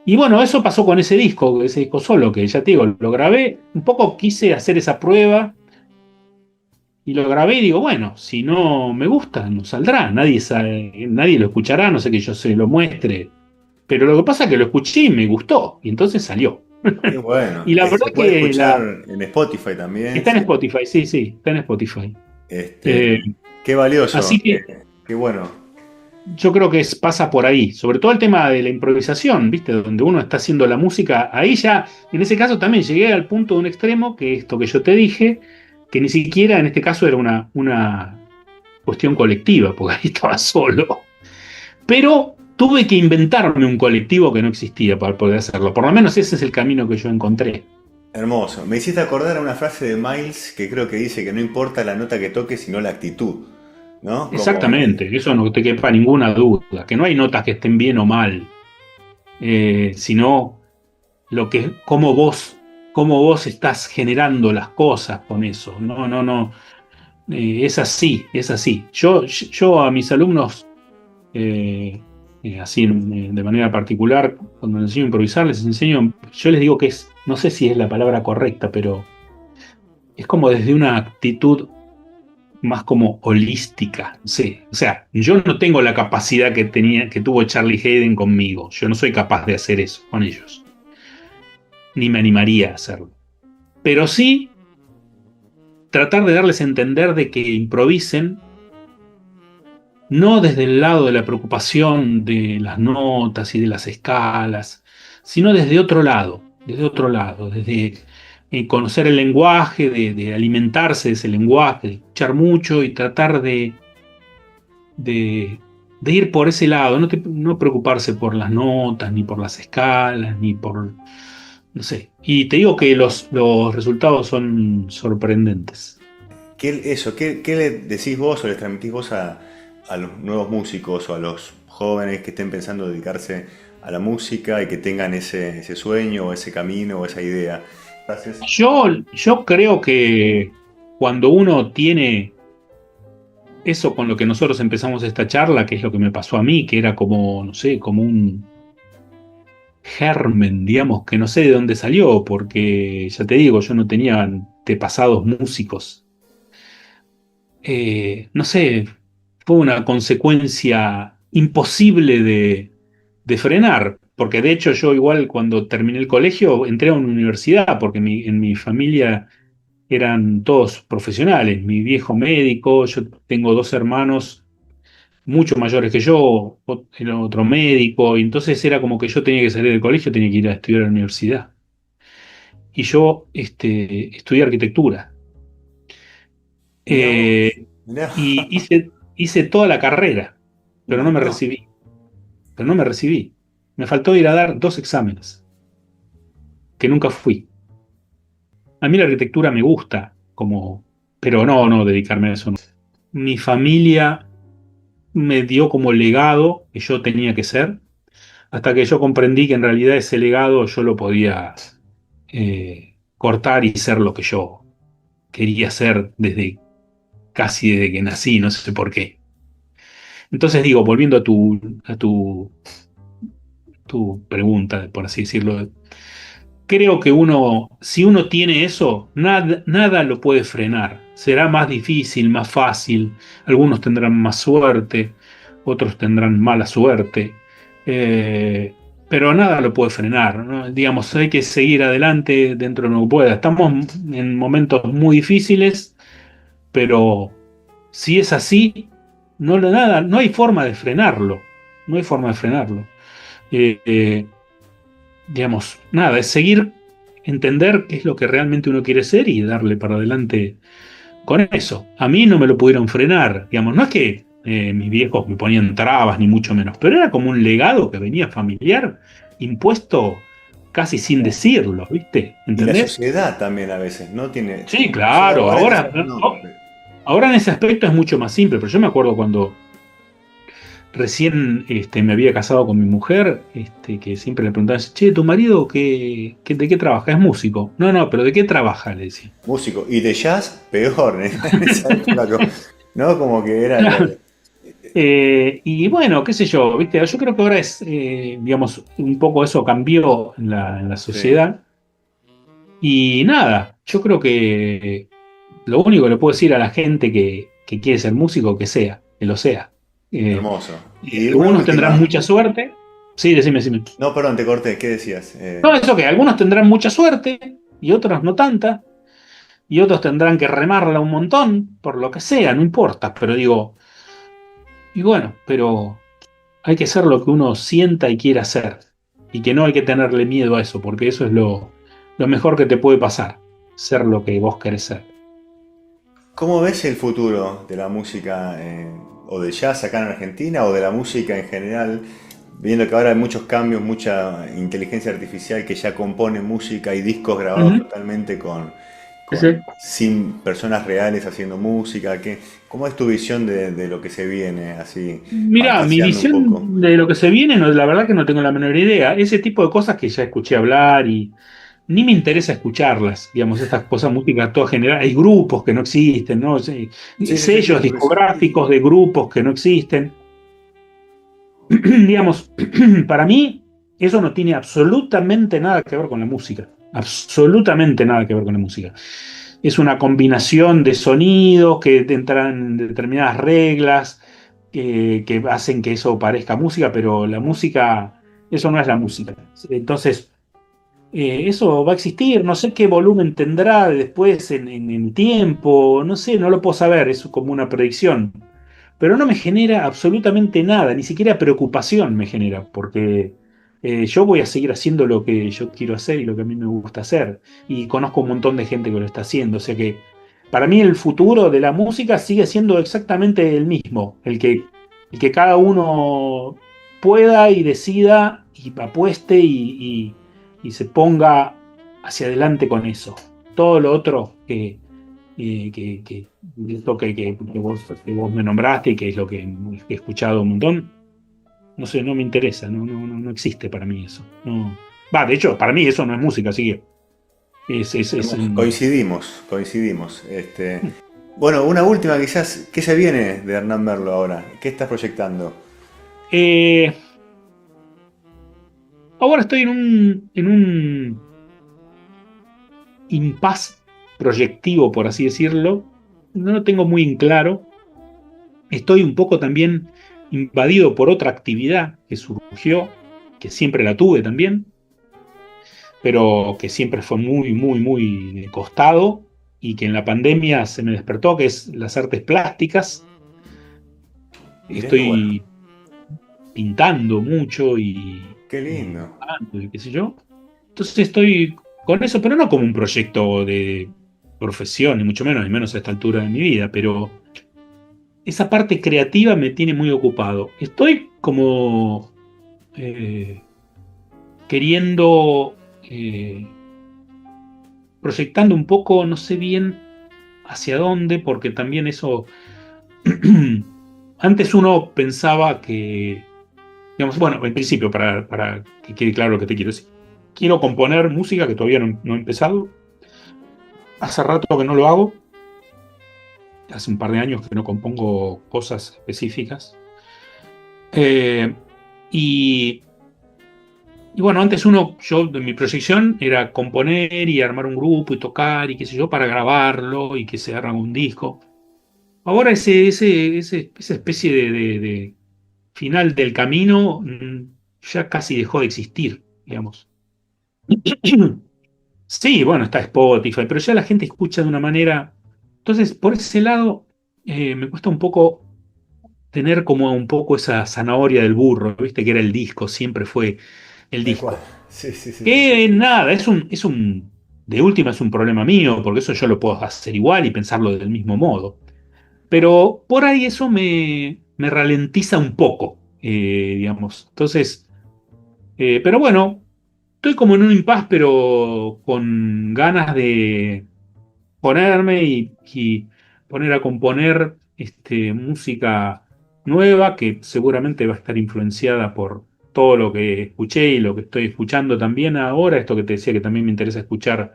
Y bueno, eso pasó con ese disco solo, que ya te digo, lo grabé, un poco quise hacer esa prueba y lo grabé y digo, bueno, si no me gusta, no saldrá, nadie lo escuchará, no sé que yo se lo muestre. Pero lo que pasa es que lo escuché y me gustó, y entonces salió. Qué bueno. Y la Se verdad puede que escuchar en Spotify también. está en Spotify, sí, sí, está en Spotify. Este, Eh, qué valioso. Así que Qué bueno. yo creo que pasa por ahí, sobre todo el tema de la improvisación, ¿viste? Donde uno está haciendo la música, ahí ya, en ese caso también llegué al punto de un extremo, que esto que yo te dije, que ni siquiera en este caso era una cuestión colectiva, porque ahí estaba solo. Pero tuve que inventarme un colectivo que no existía para poder hacerlo. Por lo menos ese es el camino que yo encontré. Hermoso. Me hiciste acordar a una frase de Miles que creo que dice que no importa la nota que toques, sino la actitud. ¿no? Como, Exactamente, eso no te quepa ninguna duda, que no hay notas que estén bien o mal, sino lo que, cómo vos estás generando las cosas con eso. No, no, no. Es así, es así. Yo a mis alumnos, eh, así de manera particular, cuando les enseño a improvisar, les enseño, yo les digo que es, no sé si es la palabra correcta, pero es como desde una actitud más como holística. Sí, o sea, yo no tengo la capacidad que tuvo Charlie Hayden conmigo. Yo no soy capaz de hacer eso con ellos, ni me animaría a hacerlo. Pero sí tratar de darles a entender de que improvisen, no desde el lado de la preocupación de las notas y de las escalas, sino desde otro lado, desde conocer el lenguaje, de alimentarse de ese lenguaje, de escuchar mucho y tratar de, de ir por ese lado, no preocuparse por las notas, ni por las escalas, ni por, no sé. Y te digo que los resultados son sorprendentes. ¿qué le decís vos o le transmitís vos a los nuevos músicos o a los jóvenes que estén pensando dedicarse a la música y que tengan ese sueño o ese camino o esa idea? Gracias. Yo creo que cuando uno tiene eso con lo que nosotros empezamos esta charla, que es lo que me pasó a mí, que era como, no sé, como un germen, digamos, que no sé de dónde salió, porque ya te digo, yo no tenía antepasados músicos. No sé, fue una consecuencia imposible de frenar, porque de hecho yo igual cuando terminé el colegio entré a una universidad, porque en mi familia eran todos profesionales, mi viejo médico, yo tengo dos hermanos mucho mayores que yo, era otro médico, y entonces era como que yo tenía que salir del colegio, tenía que ir a estudiar a la universidad. Y yo estudié arquitectura. Mirá vos. Eh, Mirá. y hice toda la carrera, pero no me No. recibí, pero no me recibí. Me faltó ir a dar dos exámenes, que nunca fui. A mí la arquitectura me gusta, como, pero no dedicarme a eso. No. Mi familia me dio como legado que yo tenía que ser, hasta que yo comprendí que en realidad ese legado yo lo podía cortar y ser lo que yo quería ser casi desde que nací, no sé por qué. Entonces digo, volviendo a tu pregunta, por así decirlo, creo que si uno tiene eso, nada lo puede frenar. Será más difícil, más fácil. Algunos tendrán más suerte, otros tendrán mala suerte. Eh, pero nada lo puede frenar, ¿no? Digamos, hay que seguir adelante dentro de lo que pueda. Estamos en momentos muy difíciles, pero si es así, no hay forma de frenarlo. No hay forma de frenarlo. Eh, eh, digamos, nada, es seguir, entender qué es lo que realmente uno quiere ser y darle para adelante con eso. A mí no me lo pudieron frenar, digamos, no es que mis viejos me ponían trabas, ni mucho menos, pero era como un legado que venía familiar, impuesto casi sin decirlo, ¿viste? Y la ¿Entendés? sociedad también a veces, ¿no? Tiene. Sí, La sociedad claro, ahora quizás no. ahora en ese aspecto es mucho más simple, pero yo me acuerdo cuando recién me había casado con mi mujer, que siempre le preguntaba, che, ¿tu marido de qué trabaja? Es músico. No, no, pero ¿de qué trabaja? Le decía. Músico. Y de jazz, peor, ¿eh? En esa época, ¿no? Como que era. Y bueno, qué sé yo, ¿viste? Yo creo que ahora digamos, un poco eso cambió en la Sí, sociedad. Y nada, yo creo que lo único que le puedo decir a la gente que quiere ser músico, que lo sea. Eh, hermoso. Y una Algunos tendrán última. mucha suerte. Sí, decime, decime. No, perdón, te corté. ¿Qué decías? No, eso que algunos tendrán mucha suerte y otros no tanta, y otros tendrán que remarla un montón, por lo que sea, no importa, pero digo, y bueno, pero hay que ser lo que uno sienta y quiera hacer, y que no hay que tenerle miedo a eso, porque eso es lo mejor que te puede pasar, ser lo que vos querés ser. ¿Cómo ves el futuro de la música o del jazz acá en Argentina o de la música en general? Viendo que ahora hay muchos cambios, mucha inteligencia artificial que ya compone música y discos grabados Ujú. totalmente Sí. sin personas reales haciendo música? ¿Cómo es tu visión de lo que se viene, así, Mirá, mi fantaseando un poco? visión de lo que se viene, no, la verdad que no tengo la menor idea. Ese tipo de cosas que ya escuché hablar y ni me interesa escucharlas, digamos, estas cosas, música toda general. Hay grupos que no existen, ¿no? Sí, Sí, sí, sí, sí, sellos por eso. discográficos de grupos que no existen. Digamos, para mí eso no tiene absolutamente nada que ver con la música. Absolutamente nada que ver con la música. Es una combinación de sonidos que entran en determinadas reglas que hacen que eso parezca música, pero la música, eso no es la música. Entonces, eso va a existir, no sé qué volumen tendrá después en tiempo, no sé, no lo puedo saber, es como una predicción. Pero no me genera absolutamente nada, ni siquiera preocupación me genera, porque yo voy a seguir haciendo lo que yo quiero hacer y lo que a mí me gusta hacer. Y conozco un montón de gente que lo está haciendo, o sea que para mí el futuro de la música sigue siendo exactamente el mismo, el que cada uno pueda y decida y apueste y se ponga hacia adelante con eso. Todo lo otro que esto que vos me nombraste y que es lo que he escuchado un montón, no sé, no me interesa, no existe para mí eso. No. Va, de hecho, para mí eso no es música, así que es Coincidimos, coincidimos. Bueno, una última quizás. ¿Qué se viene de Hernán Merlo ahora? ¿Qué estás proyectando? eh, ahora estoy en un impasse proyectivo, por así decirlo. No lo tengo muy en claro. Estoy un poco también invadido por otra actividad que surgió, que siempre la tuve también, pero que siempre fue muy, muy, muy de costado y que en la pandemia se me despertó, que es las artes plásticas. Mirá qué bueno. Estoy pintando mucho Qué y lindo. dibujando y qué sé yo. Entonces estoy con eso, pero no como un proyecto de profesión, ni mucho menos, ni menos a esta altura de mi vida, pero esa parte creativa me tiene muy ocupado. Estoy como eh, queriendo, proyectando un poco, no sé bien hacia dónde, porque también eso, antes uno pensaba que, digamos, bueno, en principio, para que quede claro lo que te quiero decir, quiero componer música que todavía no he empezado, hace rato que no lo hago, hace un par de años que no compongo cosas específicas. Eh, y Y bueno, antes yo, de mi proyección era componer y armar un grupo y tocar y qué sé yo, para grabarlo y que se haga un disco. Ahora esa especie de final del camino ya casi dejó de existir, digamos. Sí, bueno, está Spotify, pero ya la gente escucha de una manera. Entonces, por ese lado, me cuesta un poco tener como un poco esa zanahoria del burro, ¿viste? Que era el disco, siempre fue el Tal cual. disco. Sí, sí, sí, sí, sí. Que nada, de última es un problema mío, porque eso yo lo puedo hacer igual y pensarlo del mismo modo. Pero por ahí eso me ralentiza un poco, digamos. Entonces, pero bueno, estoy como en un impasse, pero con ganas de ponerme y poner a componer música nueva que seguramente va a estar influenciada por todo lo que escuché y lo que estoy escuchando también ahora, esto que te decía que también me interesa escuchar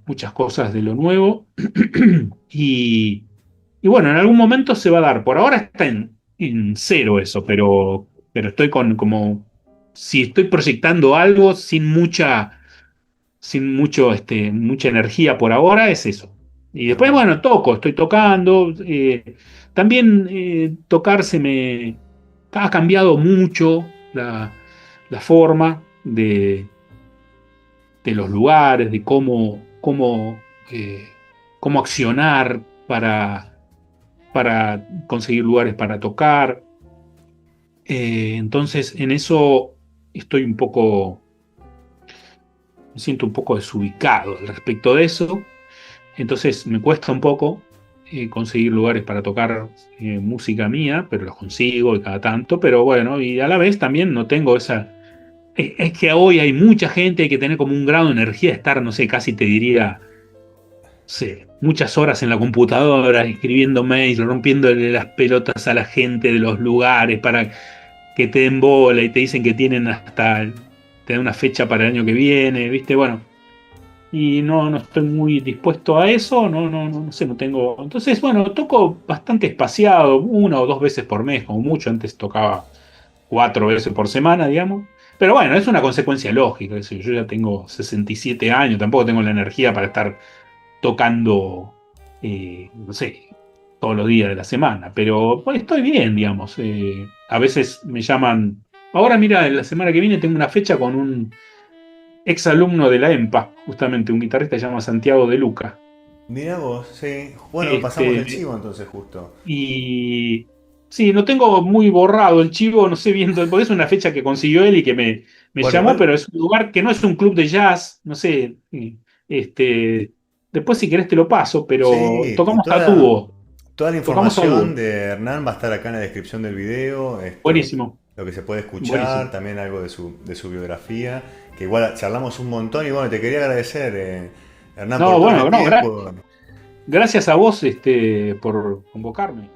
muchas cosas de lo nuevo. Y, y bueno, en algún momento se va a dar. Por ahora está en cero eso, pero estoy como, si estoy proyectando algo sin mucha energía por ahora, es eso. Y después, Tremendo. bueno, estoy tocando. También tocar ha cambiado mucho la forma de los lugares, de cómo accionar para conseguir lugares para tocar. Entonces, en eso estoy me siento un poco desubicado al respecto de eso. Entonces me cuesta un poco conseguir lugares para tocar música mía, pero los consigo y cada tanto, pero bueno, y a la vez también no tengo esa. Es que hoy hay mucha gente, hay que tener como un grado de energía, estar, no sé, casi te diría, sí, muchas horas en la computadora, escribiendo mails, rompiéndole las pelotas a la gente de los lugares para que te den bola y te dicen que tienen te dan una fecha para el año que viene, ¿viste? Bueno, y no estoy muy dispuesto a eso, no sé, no tengo. Entonces, bueno, toco bastante espaciado, una o dos veces por mes, como mucho. Antes tocaba cuatro veces por semana, digamos. Pero bueno, es una consecuencia lógica. Qué sé yo ya tengo 67 años, tampoco tengo la energía para estar tocando, no sé, todos los días de la semana. Pero pues, estoy bien, digamos. A veces me llaman. Ahora, mira, la semana que viene tengo una fecha con un ex alumno de la EMPA, justamente un guitarrista que se llama Santiago de Luca. Mirá vos, sí. Bueno, pasamos el Este, chivo entonces justo. y sí, no tengo muy borrado el chivo, no sé bien, porque es una fecha que consiguió él y que me Bueno, llamó, igual, pero es un lugar que no es un club de jazz, no sé. Este, después si querés te lo paso, pero sí, y toda la tocamos a información dúo. de Hernán va a estar acá en la descripción del video, Buenísimo, lo que se puede escuchar, buenísimo. también algo de su biografía, que igual charlamos un montón y bueno, te quería agradecer, Hernán, por No, todo este bueno, no, tiempo. gracias a vos, por convocarme.